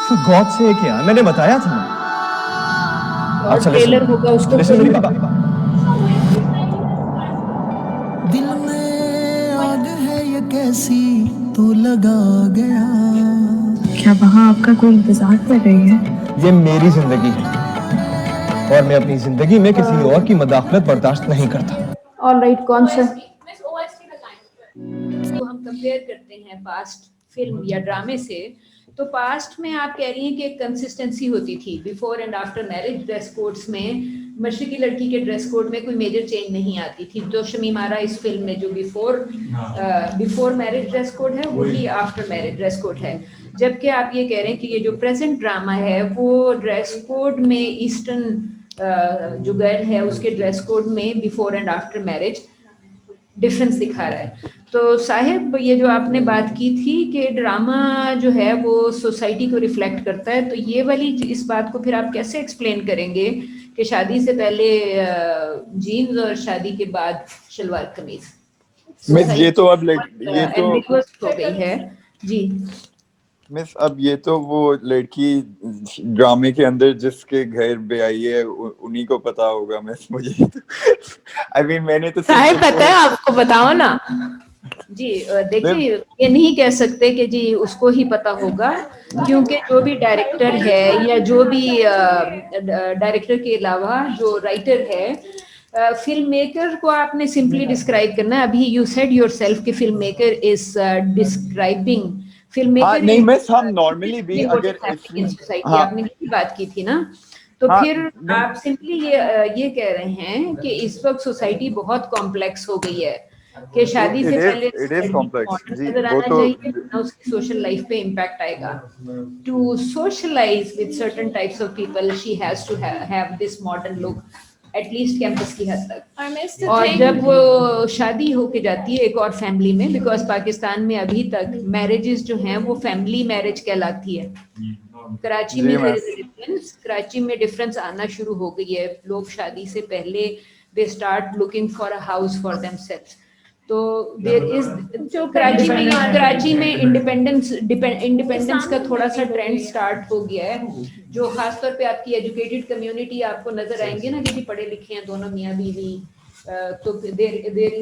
For God sake यार, मैंने बताया था ना। और ट्रेलर होगा उसको दिल में आग है ये कैसी तो लगा गया। क्या वहाँ आपका कोई इंतजार कर रही है? ये मेरी जिंदगी है और मैं अपनी जिंदगी में किसी और की मदाखलत बर्दाश्त नहीं करता। ऑलराइट, कौन सा तो हम कंपेयर करते हैं पास्ट फिल्म या ड्रामे से, तो पास्ट में आप कह रही हैं कि कंसिस्टेंसी होती थी before and after marriage dress codes में। मशरकी लड़की के ड्रेस कोड में कोई मेजर चेंज नहीं आती थी। तो शमीम आरा इस फिल्म में जो बिफोर मैरिज ड्रेस कोड है वही आफ्टर मैरिज ड्रेस कोड है। जबकि आप ये कह रहे हैं कि ये जो प्रेजेंट ड्रामा है वो ड्रेस कोड में ईस्टर्न जो गर्ल है उसके ड्रेस कोड में before and after marriage difference दिखा रहा है। तो साहिब, ये जो आपने बात की थी कि ड्रामा जो है वो सोसाइटी को रिफ्लेक्ट करता है, तो ये वाली इस बात को फिर आप कैसे एक्सप्लेन करेंगे कि शादी से पहले जीन्स और शादी के बाद शलवार कमीज? मिस ये तो अब ये तो हो गई है जी। मिस अब ये तो वो लड़की ड्रामे के अंदर जिसके घर पे आई है उन्हीं को पता होगा। मिस मुझे तो आई मीन मैंने तो पता है आपको, बताओ ना। जी देखिए, ये नहीं कह सकते कि जी उसको ही पता होगा, क्योंकि जो भी डायरेक्टर है या जो भी डायरेक्टर के अलावा जो राइटर है, फिल्म मेकर को आपने सिंपली डिस्क्राइब करना है। अभी यू सेड योरसेल्फ कि film maker is describing film हाँ मेकर, नहीं, मैं हम नॉर्मली भी अगर सोसाइटी आपने यही बात की थी ना, तो हाँ, फिर आप सिंपली ये कह रहे हैं कि इस वक्त सोसाइटी बहुत कॉम्प्लेक्स हो गई है कि शादी से पहले इट इज कॉम्प्लेक्स जी, नजर वो आना तो चाहिए, ना उसकी सोशल लाइफ पे इम्पैक्ट आएगा। To socialise with certain types of people she has to have this modern look, at least campus की हद तक। और जब वो शादी होके जाती है एक और फैमिली में, बिकॉज पाकिस्तान में अभी तक मैरिजेस जो हैं वो फैमिली मैरिज कहलाती है। कराची में कराची में डिफरेंस आना शुरू हो गई है। लोग शादी से पहले they start looking for a house for themselves. तो देयर इज जो कराची में इंडिपेंडेंस का थोड़ा सा ट्रेंड स्टार्ट हो गया है, जो खासतौर पे आपकी एजुकेटेड कम्युनिटी आपको नजर आएंगे ना कि पढ़े लिखे हैं दोनों मियाँ बीवी, तो there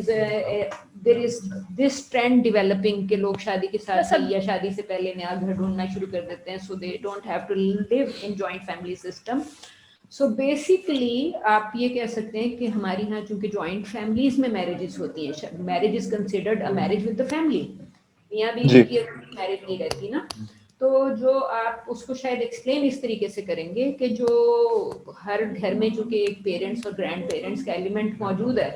is this trend developing के लोग शादी के साथ ही या शादी से पहले नया घर ढूंढना शुरू कर देते हैं, so they don't have to live in joint family system. So basically आप ये कह सकते हैं कि हमारे यहाँ चूंकि जॉइंट फैमिलीज में मैरिजेस होती हैं, marriage is considered a marriage with the family, मियाँ बीवी की मैरिज नहीं रहती ना, तो जो आप उसको शायद एक्सप्लेन इस तरीके से करेंगे कि जो हर घर में चूंकि एक पेरेंट्स और ग्रैंड पेरेंट्स का एलिमेंट मौजूद है,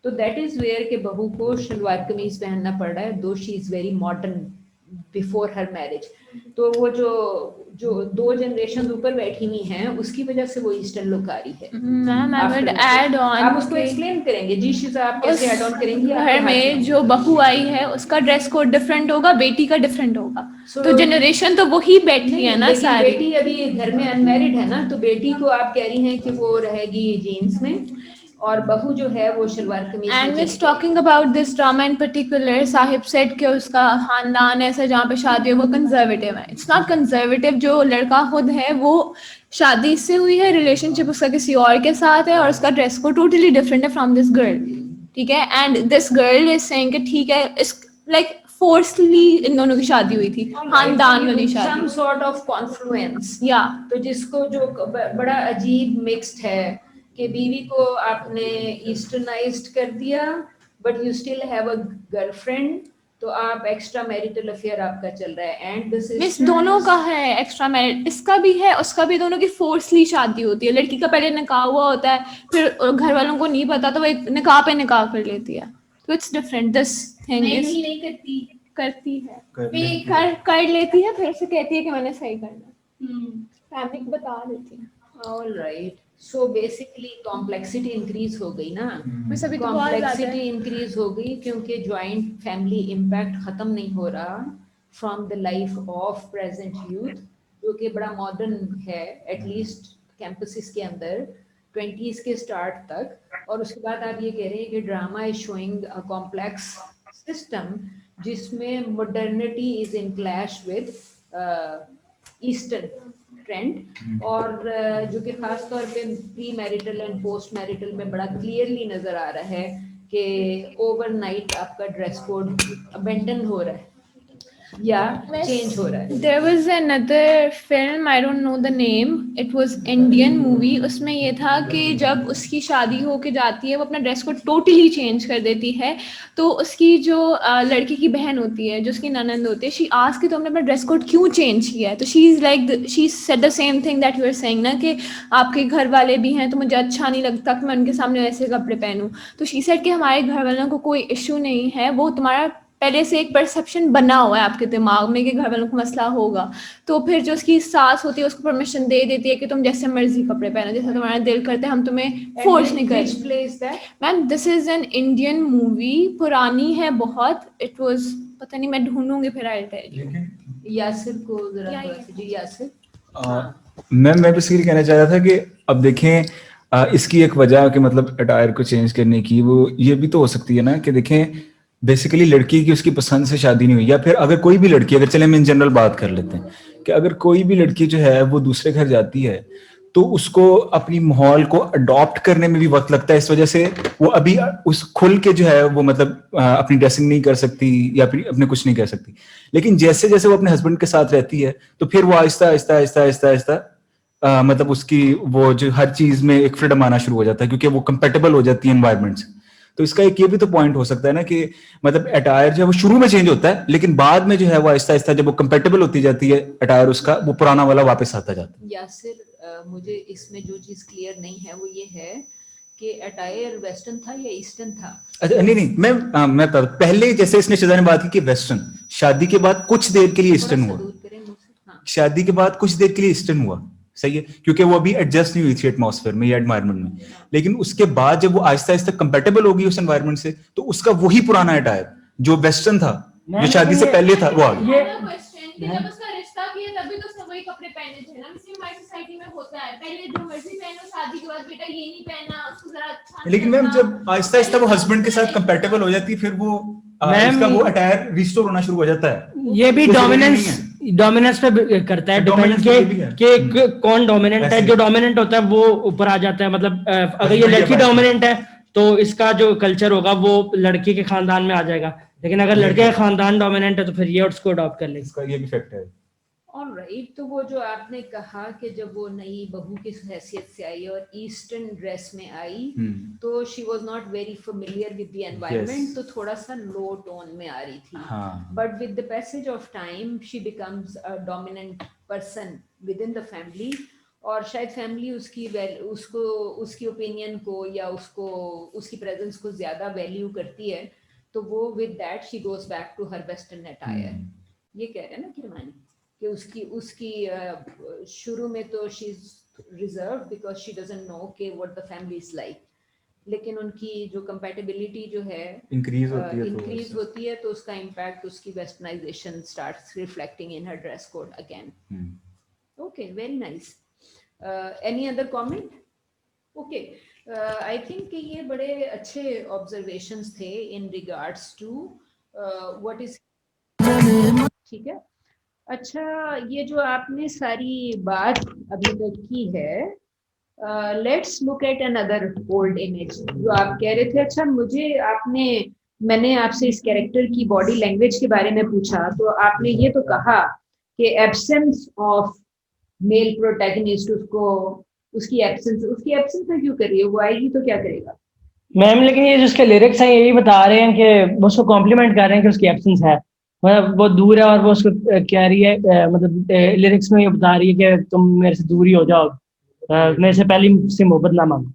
तो दैट इज वेयर के बहू को शलवार कमीज पहनना पड़ रहा है, दो she is very modern before her marriage. तो वो जो दो जनरेशन ऊपर बैठी हुई हैं उसकी वजह से वो ईस्टर्न लुक आ रही है। Ma'am I would add on, आप उसको एक्सप्लेन करेंगे जी शिजा, आप कैसे ऐड ऑन करेंगी? घर में जो बहू आई है उसका ड्रेस कोड डिफरेंट होगा, बेटी का डिफरेंट होगा, तो जनरेशन तो वही बैठी है ना सारी। बेटी अभी घर में अनमैरिड है ना, तो बेटी को आप कह रही हैं कि वो रहेगी जीन्स में और बहू जो है वो shalwar kameez. And we talking about this drama in particular, Sahib said कि उसका खानदान ऐसा जहाँ पे शादी है वो कंजर्वेटिव है। इट्स नॉट कंजर्वेटिव, जो लड़का खुद है वो शादी से हुई है, रिलेशनशिप उसका किसी और के साथ है और उसका ड्रेस कोड टोटली डिफरेंट है फ्रॉम दिस गर्ल, ठीक है। And this girl is saying कि ठीक है, इस लाइक फोर्सली इन दोनों की शादी हुई थी, खानदान वाली शादी, सम सॉर्ट ऑफ कॉन्फ्लुएंस, या तो जिसको जो बड़ा अजीब मिक्स्ड है कि बीवी को आपने ईस्टर्नाइज्ड कर दिया but you still have a girlfriend, तो आप एक्स्ट्रा मैरिटल अफेयर आपका चल रहा है। एंड दिस मिस दोनों का है एक्स्ट्रा मैरिट, इसका भी है उसका भी, दोनों की फोर्सली शादी होती है। लड़की का पहले निकाह हुआ होता है, फिर घर वालों को नहीं पता तो वो एक निकाह पे निकाह कर लेती है, तो it's different. This thing is नहीं करती है कर लेती है, फिर से कहती है कि मैंने सही करना, फैमिली को बता देती है। Alright, so basically complexity increase हो गई ना, कॉम्प्लेक्सिटी इंक्रीज हो गई क्योंकि जॉइंट फैमिली इम्पैक्ट खत्म नहीं हो रहा from the life of present youth, जो कि बड़ा मॉडर्न है एटलीस्ट कैंपसेस के अंदर 20s के स्टार्ट तक। और उसके बाद आप ये कह रहे हैं कि drama is showing a complex system जिसमें modernity is in clash with eastern trend, और जो कि खास तौर पे pre marital and post marital में बड़ा क्लियरली नजर आ रहा है कि ओवरनाइट आपका ड्रेस कोड अबेंडन हो रहा है या चेंज हो रहा है। There was another film, I don't know the name, it was Indian movie, उसमें ये था कि जब उसकी शादी होके जाती है वो अपना ड्रेस कोड टोटली चेंज कर देती है, तो उसकी जो लड़की की बहन होती है, जो उसकी ननंद होती है, शी आस्क्ड कि तुमने अपना ड्रेस कोड क्यों चेंज किया है, तो she is like she said the same thing that you are saying ना, कि आपके घर वाले भी हैं तो मुझे अच्छा नहीं लगता कि मैं उनके सामने वैसे कपड़े पहनूं। तो शी सेड कि हमारे घर वालों को कोई इशू नहीं है, वो तुम्हारा पहले से एक परसेप्शन बना हुआ है आपके दिमाग में कि घर वालों को मसला होगा, तो फिर जो उसकी सास होती है उसको परमिशन दे देती है कि तुम जैसे मर्जी कपड़े पहनो, जैसा तुम्हारा दिल करते हैं, हम तुम्हें फोर्स नहीं करते। Ma'am this is an Indian movie, पुरानी है बहुत, इट वाज पता नहीं, मैं ढूंढूंगी फिर आई टेल यू। यासिर को जरा जी, यासिर। मैं बेसिकली कहना चाह रहा था कि अब देखें इसकी एक वजह कि मतलब अटायर को चेंज करने की वो ये भी तो हो सकती है ना कि देखें बेसिकली लड़की की उसकी पसंद से शादी नहीं हुई, या फिर अगर कोई भी लड़की, अगर चले हम इन जनरल बात कर लेते हैं कि अगर कोई भी लड़की जो है वो दूसरे घर जाती है तो उसको अपनी माहौल को अडॉप्ट करने में भी वक्त लगता है, इस वजह से वो अभी उस खुल के जो है वो मतलब अपनी ड्रेसिंग नहीं कर सकती या अपने कुछ नहीं कर सकती। लेकिन जैसे जैसे वो अपने हस्बैंड के साथ रहती है तो फिर वो आहिस्ता आहिस्ता आहिस्ता आहिस्ता आहिस्ता मतलब उसकी वो जो हर चीज में एक फ्रीडम आना शुरू हो जाता है, क्योंकि वो कंपेटेबल हो जाती है एनवायरनमेंट से। तो इसका एक ये भी तो पॉइंट हो सकता है ना कि मतलब अटायर जो है वो शुरू में चेंज होता है, लेकिन बाद में जो है वो आहिस्ता आहिस्ता जब वो कंपेटेबल होती जाती है अटायर उसका, वो पुराना वाला वापस आता जाता है। यासिर, मुझे इसमें जो चीज क्लियर नहीं है वो ये है कि अटायर वेस्टर्न था या ईस्टर्न था। अच्छा नहीं मैं पहले जैसे इसने शिजा ने बात की कि वेस्टर्न, शादी के बाद कुछ देर के लिए ईस्टर्न हुआ, शादी के बाद कुछ देर के लिए ईस्टर्न हुआ, सही है, क्योंकि वो अभी एडजस्ट नहीं हुई थी एटमॉस्फेयर में या एनवायरनमेंट में। लेकिन उसके बाद जब वो आहिस्ता आहिस्ता कंपेटेबल होगी उस एनवायरनमेंट से, तो उसका वही पुराना अटायर जो वेस्टर्न था, जो शादी से पहले था, वो आ गया। जब उसका रिश्ता किया तभी तो उसने वही कपड़े पहने थे ना, इसलिए हमारी सोसाइटी में होता है पहले जो मर्जी पहनो, शादी के बाद बेटा ये नहीं पहना, उसको जरा अच्छा। लेकिन मैम जब आहिस्ता आहिस्ता वो हस्बैंड के साथ कंपेटेबल हो जाती है, फिर वो उसका वो अटायर रिस्टोर होना शुरू हो जाता है। ये भी डोमिनेंस पे करता है, डिपेंड कि कौन डोमिनेंट है। जो डोमिनेंट होता है वो ऊपर आ जाता है, मतलब अगर ये लड़की डोमिनेंट है तो इसका जो कल्चर होगा वो लड़की के खानदान में आ जाएगा, लेकिन अगर लड़के का खानदान डोमिनेंट है तो फिर ये उसको अडॉप्ट कर लेगा। इसका ये भी फैक्ट है। ऑलराइट, तो वो जो आपने कहा कि जब वो नई बहू की हैसियत से आई और ईस्टर्न ड्रेस में आई तो she was not very familiar with the environment, तो थोड़ा सा लो टोन में आ रही थी। But with the passage of time she becomes a dominant person with in the family, और शायद फैमिली उसकी ओपिनियन को या उसकी प्रेजेंस को ज्यादा वैल्यू करती है, तो वो with that she goes back to her western attire. ये कह रहे हैं ना किरमानी कि उसकी शुरू में तो she is reserve because she doesn't know के what the family is like, लेकिन उनकी जो कंपैटिबिलिटी जो है इंक्रीज होती है तो उसका इम्पैक्ट उसकी westernisation starts reflecting in her dress code again. Okay, very nice. Any other comment? Okay, I think कि ये बड़े अच्छे ऑब्जर्वेशंस थे in regards to what is, ठीक है। अच्छा, ये जो आपने सारी बात अभी तक की है, let's look at another old image जो आप कह रहे थे। अच्छा, मैंने आपसे इस कैरेक्टर की बॉडी लैंग्वेज के बारे में पूछा तो आपने ये तो कहा कि एब्सेंस ऑफ मेल प्रोटैगनिस्ट, उसकी एब्सेंस में क्यों कर रही है, वो आएगी तो क्या करेगा मैम? लेकिन ये जिसके लिरिक्स हैं यही बता रहे हैं कि वो उसको कॉम्प्लीमेंट कर रहे हैं कि उसकी एब्सेंस है, मतलब वो दूर है और वो उसको कह रही है, मतलब लिरिक्स में ये बता रही है कि तुम मेरे से दूर ही हो जाओ, मेरे से पहले मुझसे मोहब्बत ना मांगो।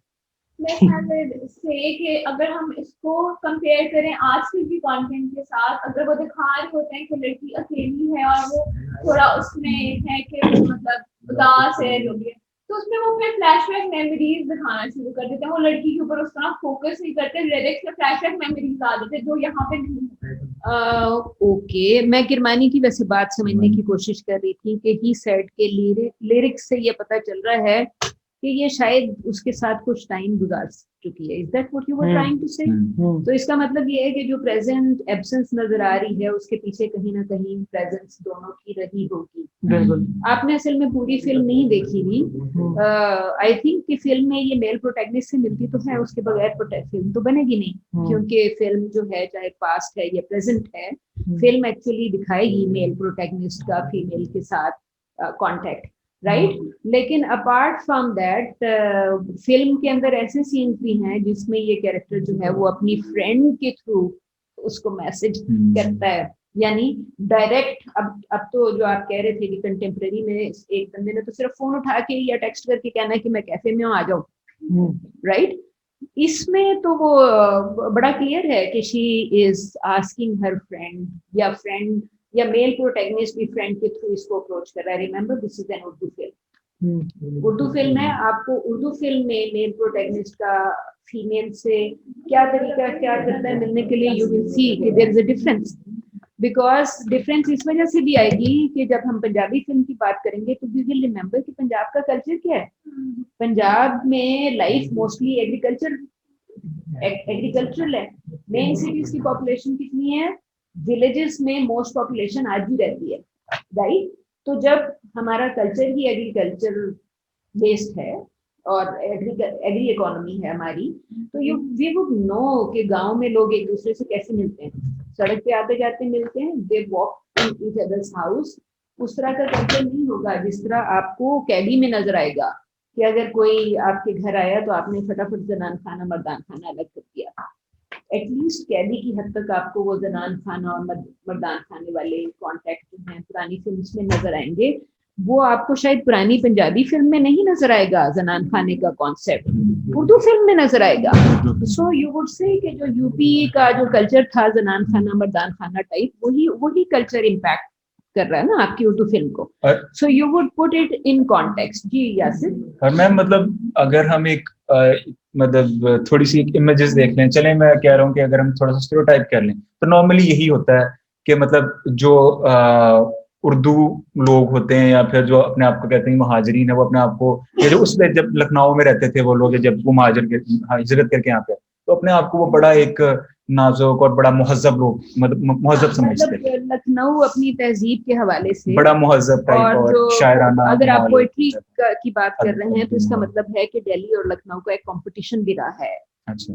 से कि अगर हम इसको कंपेयर करें आजकल की कंटेंट के साथ, अगर वो दिखा रहे होते हैं कि लड़की अकेली है और वो थोड़ा उसमें है कि वो मतलब उदास है जो भी, तो उसमें वो फिर फ्लैशबैक मेमोरीज दिखाना शुरू कर देते हैं, वो लड़की के ऊपर उस तरह फोकस नहीं करते, लिरिक्स में फ्लैशबैक मेमोरीज आ देते हैं जो यहाँ पे नहीं। ओके, मैं किरमानी की वैसे बात समझने की कोशिश कर रही थी कि ही सेड के लिरिक्स से ये पता चल रहा है कि ये शायद उसके साथ कुछ टाइम गुजार चुकी है। Is that what you were trying to say? तो इसका मतलब ये है कि जो प्रेजेंट एब्सेंस नजर आ रही है उसके पीछे कहीं ना कहीं प्रेजेंस दोनों की रही होगी। बिल्कुल। आपने असल में पूरी फिल्म नहीं देखी थी, आई थिंक कि फिल्म में ये मेल प्रोटैगनिस्ट से मिलती तो है, उसके बगैर फिल्म तो बनेगी नहीं, क्योंकि फिल्म जो है चाहे पास्ट है या प्रेजेंट है, फिल्म एक्चुअली दिखाएगी मेल प्रोटैगनिस्ट का फीमेल के साथ कांटेक्ट, राइट? लेकिन अपार्ट फ्रॉम दैट फिल्म के अंदर ऐसे सीन्स भी हैं जिसमें ये कैरेक्टर जो है वो अपनी फ्रेंड के थ्रू उसको मैसेज करता है, यानी डायरेक्ट। अब तो जो आप कह रहे थे कि कंटेम्प्रेरी में एक बंदे ने तो सिर्फ फोन उठा के या टेक्स्ट करके कहना है कि मैं कैफे में हूँ, आ जाओ, राइट? इसमें तो वो बड़ा क्लियर है कि she is asking her friend या मेल प्रोटैगनिस्ट भी फ्रेंड के थ्रू इसको अप्रोच कर रहा है। Remember, this is an Urdu film, Urdu film है। आपको उर्दू फिल्म में मेल प्रोटैगनिस्ट का फीमेल से क्या तरीका क्या करता है मिलने के लिए, यू विल सी कि there is a difference. Because difference इस वजह से भी आएगी कि जब हम पंजाबी फिल्म की बात करेंगे तो वी विल रिमेंबर कि पंजाब का कल्चर क्या है। पंजाब में लाइफ मोस्टली एग्रीकल्चरल है। मेन सिटीज की पॉपुलेशन कितनी है? विलेजेस में मोस्ट पॉपुलेशन आज भी रहती है, राइट? तो जब हमारा कल्चर ही एग्रीकल्चर बेस्ड है और एग्री इकोनॉमी है हमारी, तो वी वुड नो कि गांव में लोग एक दूसरे से कैसे मिलते हैं, सड़क पे आते जाते मिलते हैं, they walk in each others house. उस तरह का कल्चर नहीं होगा जिस तरह आपको कैदी में नजर आएगा कि अगर कोई आपके घर आया तो आपने फटाफट जनान खाना मर्दान खाना अलग कर दिया। एटलीस्ट कैदी की हद तक आपको वो जनान खाना और मर्दान खाने वाले कॉन्टेक्ट जो हैं पुरानी फिल्म में नजर आएंगे। वो आपको शायद पुरानी पंजाबी फिल्म में नहीं नजर आएगा, जनान खाने का कॉन्सेप्ट उर्दू फिल्म में नजर आएगा। सो यू वुड से कि जो यूपी का जो कल्चर था जनान खाना मर्दान खाना टाइप, वही कल्चर इम्पैक्ट कर रहा है ना आपकी उर्दू फिल्म को। So you would put it in context. जी यासिर। और मैम मतलब अगर हम एक मतलब थोड़ी सी इमेजेस देख लें, चले मैं कह रहा हूँ कि अगर हम थोड़ा सा स्टेरियोटाइप कर लें तो नॉर्मली यही होता है कि मतलब जो उर्दू लोग होते हैं या फिर जो अपने आप को कहते हैं महाजरीन है, वो अपने आप को या जो उसमें जब लखनऊ में रहते थे वो लोग, जब वो महाजर के हिजरत करके यहाँ पे, तो अपने आप को वो बड़ा एक नाजुक और बड़ा मुहज्जब लोग मुहज्जब समझते थे। लखनऊ अपनी तहजीब के हवाले से बड़ा मुहज्जब टाइप और शायराना। अगर आप पोएट्री की बात कर रहे हैं तो इसका मतलब है कि दिल्ली और लखनऊ का एक कंपटीशन भी रहा है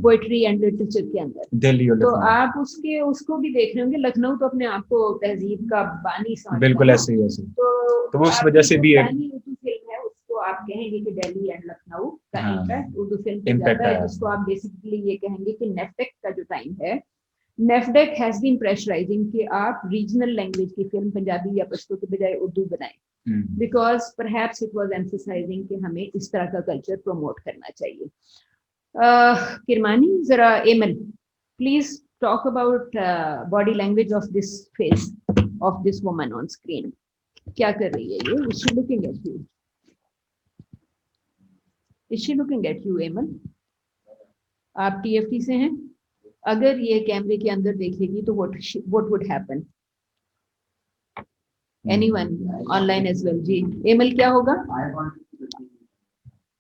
पोएट्री एंड लिटरेचर के अंदर। दिल्ली और तो आप उसको भी देख रहे होंगे। लखनऊ तो अपने आप को तहजीब का बानी समझता है। बिल्कुल ऐसे ही ऐसे। तो वो उस वजह से भी उर्दू फिल्म है, उसको आप कहेंगे कि दिल्ली एंड लखनऊ का इम्पैक्ट उर्दू फिल्म पे जाता है, जिसको आप बेसिकली ये कहेंगे कि नेफ्डेक का जो टाइम है, नेफ्डेक हैज बीन प्रेशराइजिंग कि आप रीजनल लैंग्वेज की फिल्म पंजाबी या पश्तो के बजाय उर्दू बनाएं, because perhaps it was emphasising कि हमें इस तरह का कल्चर प्रमोट करना चाहिए। किरमानी जरा एमन please talk about body language of this face of this woman on screen. क्या कर रही है ये? Is she looking at you? Is she looking at you एमन? आप टीएफटी से हैं? अगर ये कैमरे के अंदर देखेगी तो what would happen? Anyone online as well? Ji Emil क्या होगा?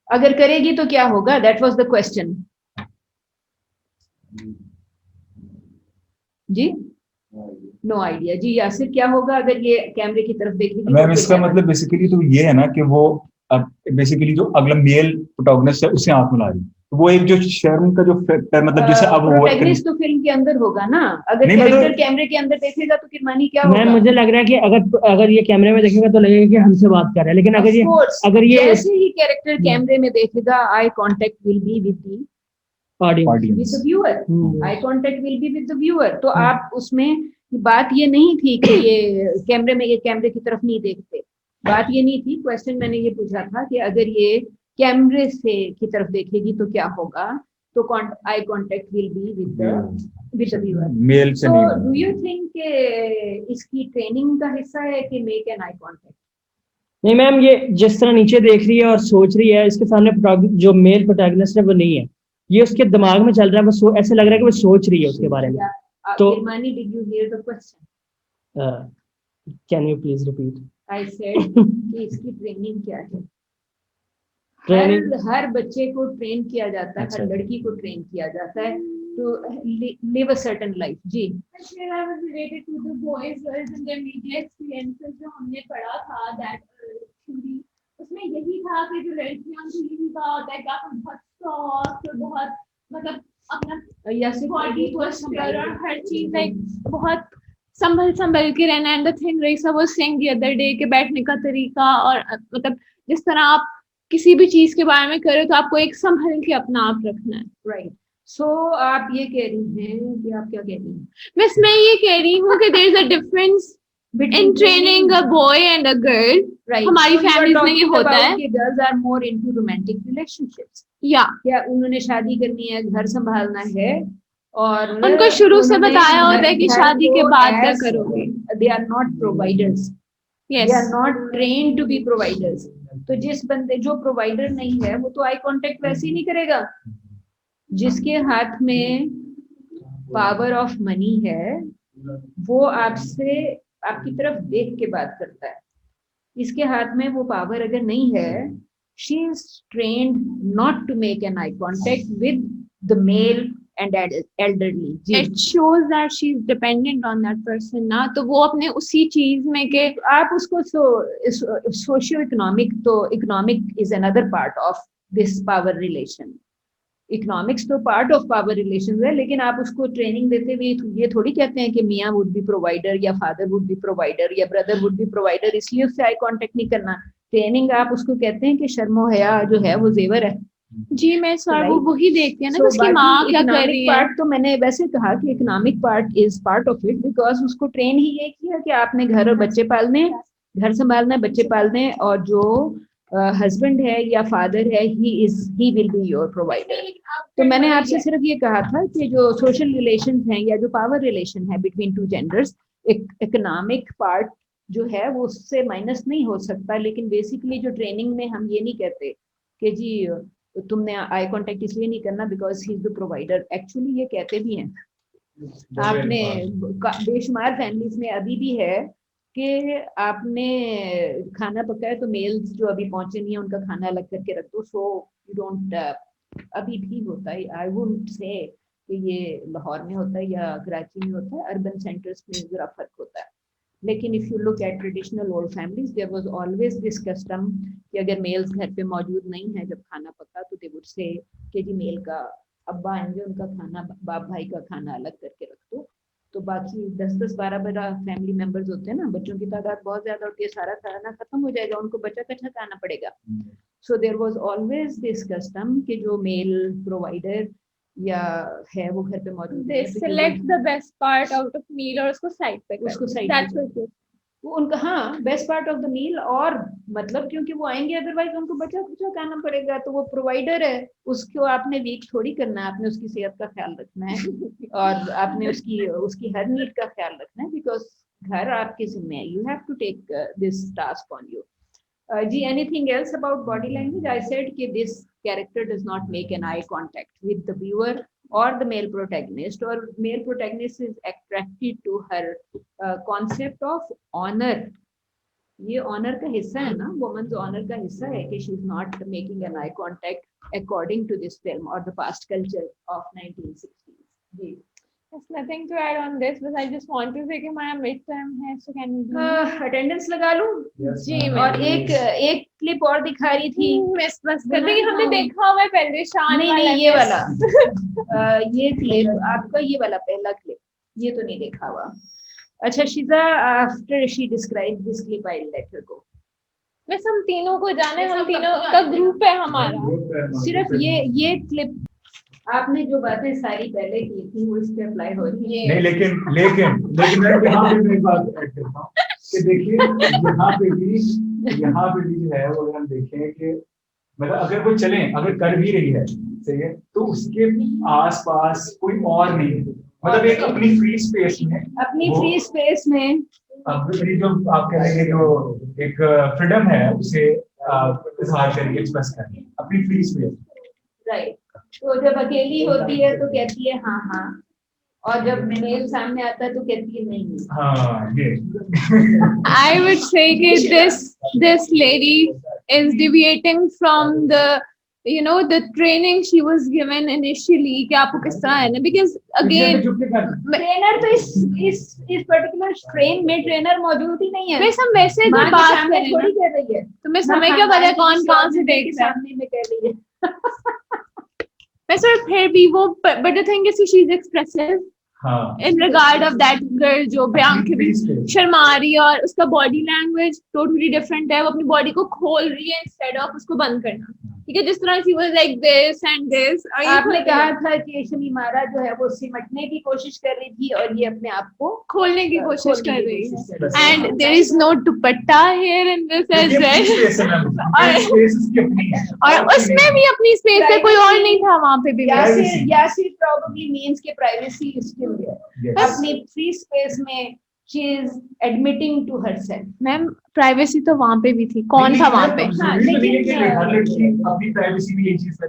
अगर करेगी तो क्या होगा? That was the question. जी नो आइडिया। जी यासिर क्या होगा अगर ये कैमरे की तरफ देखेगी? मैम इसका मतलब बेसिकली तो ये है ना कि वो बेसिकली जो अगला मेल प्रोटैगनिस्ट है उसे आंख मिला रही, वो एक जो शर्म का जो फैक्टर मतलब जैसे अब वो प्रोटैगनिस्ट तो फिल्म के अंदर होगा ना। अगर कैरेक्टर कैमरे के अंदर देखेगा तो किरमानी क्या होगा? मैम मुझे लग रहा है कि अगर ये कैमरे में देखेगा तो लगेगा कि हमसे बात कर रहा है, लेकिन अगर ये जैसे ही कैरेक्टर कैमरे में देखेगा आई contact will be with the audience, with the viewer. I contact will be with the viewer. तो आप उसमें बात ये नहीं थी कि ये कैमरे की तरफ नहीं देखते, बात ये नहीं थी। क्वेश्चन मैंने ये पूछा था कि अगर ये कैमरे से की तरफ देखेगी तो क्या होगा, तो eye contact will be with the viewer. Male से नहीं। डू यू थिंक कि इसकी ट्रेनिंग का हिस्सा है कि मेक एन आई कांटेक्ट? नहीं मैम, ये जिस तरह नीचे देख रही है और सोच रही है, इसके सामने जो मेल प्रोटैगनिस्ट है वो नहीं है, ये उसके दिमाग में चल रहा है, वो ऐसे लग रहा है कि वो सोच रही है उसके बारे में। तो did you here the question? Can you please repeat? I said कि इसकी ट्रेनिंग क्या है? हर बच्चे को ट्रेन किया जाता है, हर लड़की को ट्रेन किया जाता है to live a certain life। Ji I was related to the boys girls and their media experiences जो हमने पढ़ा था that theory, उसमें यही था कि जो लड़कियां थी उनका that बहुत soft और बहुत मतलब अपना बॉडी पोस्चर और हर चीज लाइक बहुत संभल के रहना। And the thing Raisa was saying the other day के बैठने का तरीका और मतलब जिस तरह आप किसी भी चीज के बारे में करो तो आपको एक संभल के अपना आप रखना है। राइट। सो आप ये कह रही हैं कि आप क्या कह रही हैं? बस मैं ये कह रही हूँ कि there is a difference in training a boy and a girl. हमारी फैमिलीज में ये होता है कि girls are more into romantic relationships. या उन्होंने शादी करनी है, घर संभालना है और उनको शुरू से बताया होता है कि शादी के बाद क्या करोगे। They are not providers, they are not trained to be providers. तो जिस बंदे जो प्रोवाइडर नहीं है वो तो आई कांटेक्ट वैसे ही नहीं करेगा। जिसके हाथ में पावर ऑफ मनी है वो आपसे आपकी तरफ देख के बात करता है। इसके हाथ में वो पावर अगर नहीं है, she is trained not to make an eye contact with the male and elderly. जी It shows that she's dependent on that person ना, तो वो अपने उसी चीज में के आप उसको सोशियो इकोनॉमिक, तो economic is another part of this power relation. Economics तो पार्ट ऑफ पावर रिलेशन है, लेकिन आप उसको ट्रेनिंग देते हुए ये थोड़ी कहते हैं कि मियाँ वुड बी प्रोवाइडर या फादर वुड बी प्रोवाइडर या ब्रदर वुड बी प्रोवाइडर, इसलिए उससे आई कांटेक्ट नहीं करना. ट्रेनिंग आप उसको कहते हैं कि शर्मो हया जो है वो जेवर है. जी मैं सर वो वही देखती है ना कि उसकी माँ क्या कर रही है. पार्ट तो मैंने वैसे कहा कि economic part is part of it, because उसको ट्रेन ही ये किया कि आपने घर और बच्चे पालने, घर संभालना, बच्चे पालने, और जो हस्बैंड है या फादर है he will be your provider. तो मैंने आपसे सिर्फ ये कहा था कि जो सोशल रिलेशन हैं या जो पावर रिलेशन है between two genders, economic part जो है वो उससे माइनस नहीं हो सकता. लेकिन बेसिकली जो ट्रेनिंग में हम ये नहीं कहते कि जी तुमने आई कांटेक्ट इसलिए नहीं करना because he is the provider. Actually ये कहते भी हैं. आपने बेशुमार फैमिलीज में अभी भी है कि आपने खाना पकाया तो मेल्स जो अभी पहुंचे नहीं है उनका खाना अलग करके रख दो. सो यू डोंट, अभी भी होता है. आई वुडंट से कि ये लाहौर में होता है या कराची में होता है, अर्बन सेंटर्स में जरा फर्क होता है. लेकिन if you look at traditional old families, there was always this custom कि अगर मेल्स घर पे मौजूद नहीं है जब खाना पका तो दे वुड से कि जी मेल का अब्बा आएंगे, उनका खाना, बाप भाई का खाना अलग करके रख दो. तो बाकी 10-10, 12-12 फैमिली मेंबर्स होते हैं ना, बच्चों की तादाद बहुत ज्यादा होती है, सारा खाना खत्म हो जाएगा, उनको बचा कच्चा खाना पड़ेगा. So there was always this custom कि जो मेल प्रोवाइडर या है वो घर पे मौजूद है. They select the best part out of meal और उसको साइड पे कर उसको side That's what it is. वो उनका, हाँ, best part of the meal. और मतलब क्योंकि वो आएंगे अदरवाइज उनको बचा कुचा खाना पड़ेगा, तो वो प्रोवाइडर है, उसको आपने वीक थोड़ी करना है. आपने उसकी सेहत का ख्याल रखना है और आपने उसकी हर नीड का ख्याल रखना है, बिकॉज घर आपके जिम्मे है. You have to take this task on you. जी anything else about body language? I said कि this character does not make an eye contact with the viewer or the male protagonist, or male protagonist is attracted to her concept of honor. ये honor का हिस्सा है ना, woman's honor का हिस्सा है कि she is not making an eye contact according to this film or the past culture of 1960s. Ji. There's nothing to add on this, but I just want to say कि हमारा mid term है, so can we do attendance लगा लूं? जी. और एक clip और दिखा रही थी, मिस बस करते कि हमने देखा हुआ है पहले शान वाला. नहीं ये वाला ये क्लिप आपका, ये वाला पहला क्लिप, ये तो नहीं देखा हुआ. अच्छा Shiza, after she describe this clip I let her go. बस हम तीनों को जाने, हम तीनों का ग्रुप है हमारा. सिर्फ ये क्लिप आपने जो बातें सारी पहले की थी वो इस पे अप्लाई हो रही है. नहीं, लेकिन मैं यहाँ पे भी बात करता हूँ कि देखिए यहाँ पे भी जो है वो हम देखें कि मतलब अगर वो चले, अगर कर भी रही है सही है, तो उसके आसपास कोई और नहीं है. मतलब एक अपनी फ्री स्पेस में अपनी जो आप कह रहे हैं जो एक फ्रीडम है उसे इजहार करके एक्सप्रेस करनी, अपनी फ्री स्पेस. राइट. तो जब अकेली होती है तो कहती है हाँ हाँ, और जब मेल सामने आता है तो कहती है नहीं. हाँ, ये I would say कि this lady is deviating from the the training she was given initially कि आपको किस तरह है ना, because again ट्रेनर तो इस पर्टिकुलर ट्रेन में ट्रेनर मौजूद ही नहीं है. मैं सब वैसे जो बात कर रही थोड़ी कर रही है, तो मैं समय क्या पता कौन कहाँ से देख रहा है. सामने में कह रही है. मैं सर फिर भी वो, but the thing is she is expressive in regard of that girl जो बयान के भी शर्मा रही है, और उसका बॉडी लैंग्वेज टोटली डिफरेंट है. वो अपनी बॉडी को खोल रही है इंस्टेड ऑफ उसको बंद करना. ठीक है, जिस तरह she was like this and this. आपने कहा था कि शमीमारा जो है वो सिमटने की कोशिश कर रही थी और ये अपने आप को खोलने की कोशिश कर रही है. And there is no dupatta here in this as well. और उसमें भी अपनी स्पेस पे कोई और नहीं था वहाँ पे भी. यासिर probably means कि privacy is still there. अपनी फ्री स्पेस में she is admitting to herself. Ma'am privacy तो वहाँ पे भी थी, कौन था वहाँ पे? अपनी प्राइवेसी भी यही चीज है.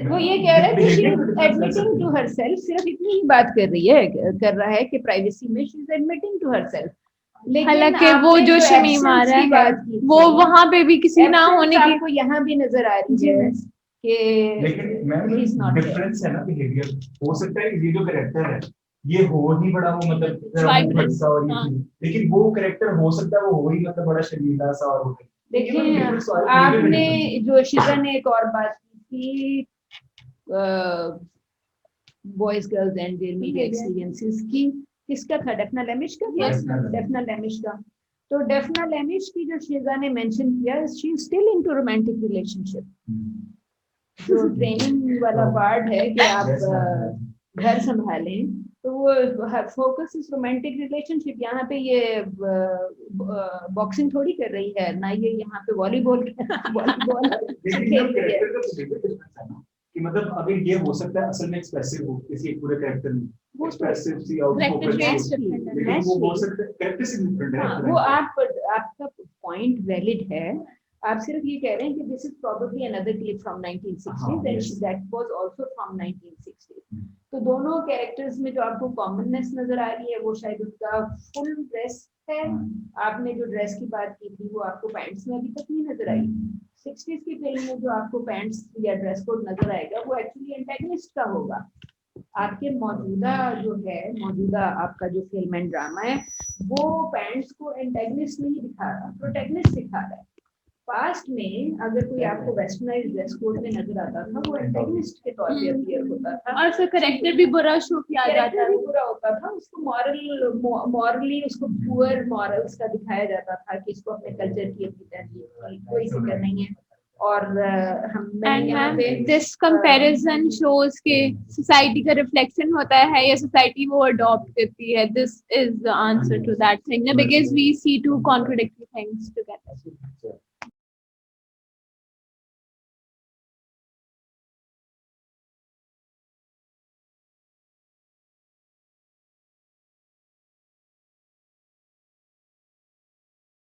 वो ये कह रहा है कि she is admitting to herself. सिर्फ इतनी ही बात कर रहा है कि प्राइवेसी में she is admitting to herself. हालांकि वो जो शमीमारा है वो वहाँ पे भी किसी ना होने की आपको यहाँ भी नजर आ रही है कि लेकिन ma'am he is not there. Difference है ना बिहेवियर, हो सकता है कि ये जो कैरेक्टर है ये हो ही बड़ा वो मतलब Vibrant, भटसा और ये हाँ। चीज़, लेकिन वो कैरेक्टर हो सकता है वो हो ही मतलब बड़ा शर्मीला सा और वो देखिए आपने जो शिजा ने एक और बात की थी boys girls and their media experiences की, किसका था? डेफना लेमिश का? डेफना लेमिश का। तो डेफना लेमिश की जो शिजा ने मेंशन किया, she is still into romantic relationship. जो ट्रेनिंग वाला पार्ट है कि आप घर संभालें, तो वो फोकस इज रोमांटिक रिलेशनशिप। यहाँ पे ये बॉक्सिंग थोड़ी कर रही है ना, ये यहाँ पे वॉलीबॉल खेल रही है। कि मतलब अगर ये हो सकता है असल में एक्सप्रेसिव हो किसी एक पूरे कैरेक्टर में, वो एक्सप्रेसिव सी आउटस्पोकन, लेकिन वो हो सकता है कैरेक्टर से डिफरेंट है। हाँ, वो आपका पॉइंट वैलिड है। आप सिर्फ ये कह रहे हैं कि this is probably another clip from 1960s and that was also from 1960s। तो दोनों कैरेक्टर्स में जो आपको कॉमननेस नजर आ रही है वो शायद उसका फुल ड्रेस है। आपने जो ड्रेस की बात की थी वो आपको पैंट्स में अभी तक नहीं नजर आई। 60s की फिल्म में जो आपको पैंट्स या ड्रेस कोड नजर आएगा वो एक्चुअली एंटेगनिस्ट का होगा। आपके मौजूदा आपका जो फिल्म एंड ड्रामा है वो पैंट्स को एंटेगनिस्ट नहीं दिखा रहा, प्रोटैगनिस्ट दिखा रहा है। पास्ट में अगर कोई आपको वेस्टर्नाइज्ड ड्रेस कोड में नजर आता था वो एंटेगनिस्ट के तौर पे अपीयर होता था, और उसका कैरेक्टर भी बुरा शो किया जाता भी बुरा होता था। उसको मॉरली उसको पुअर मॉरल्स का दिखाया जाता था कि इसको अपने कल्चर की अपनी कोई फिक्र नहीं है। और हम यहाँ पे दिस कंपैरिजन शोज के सोसाइटी का रिफ्लेक्शन होता है या सोसाइटी वो अडॉप्ट करती है। This is the answer to that thing, because we see two contradictory things together.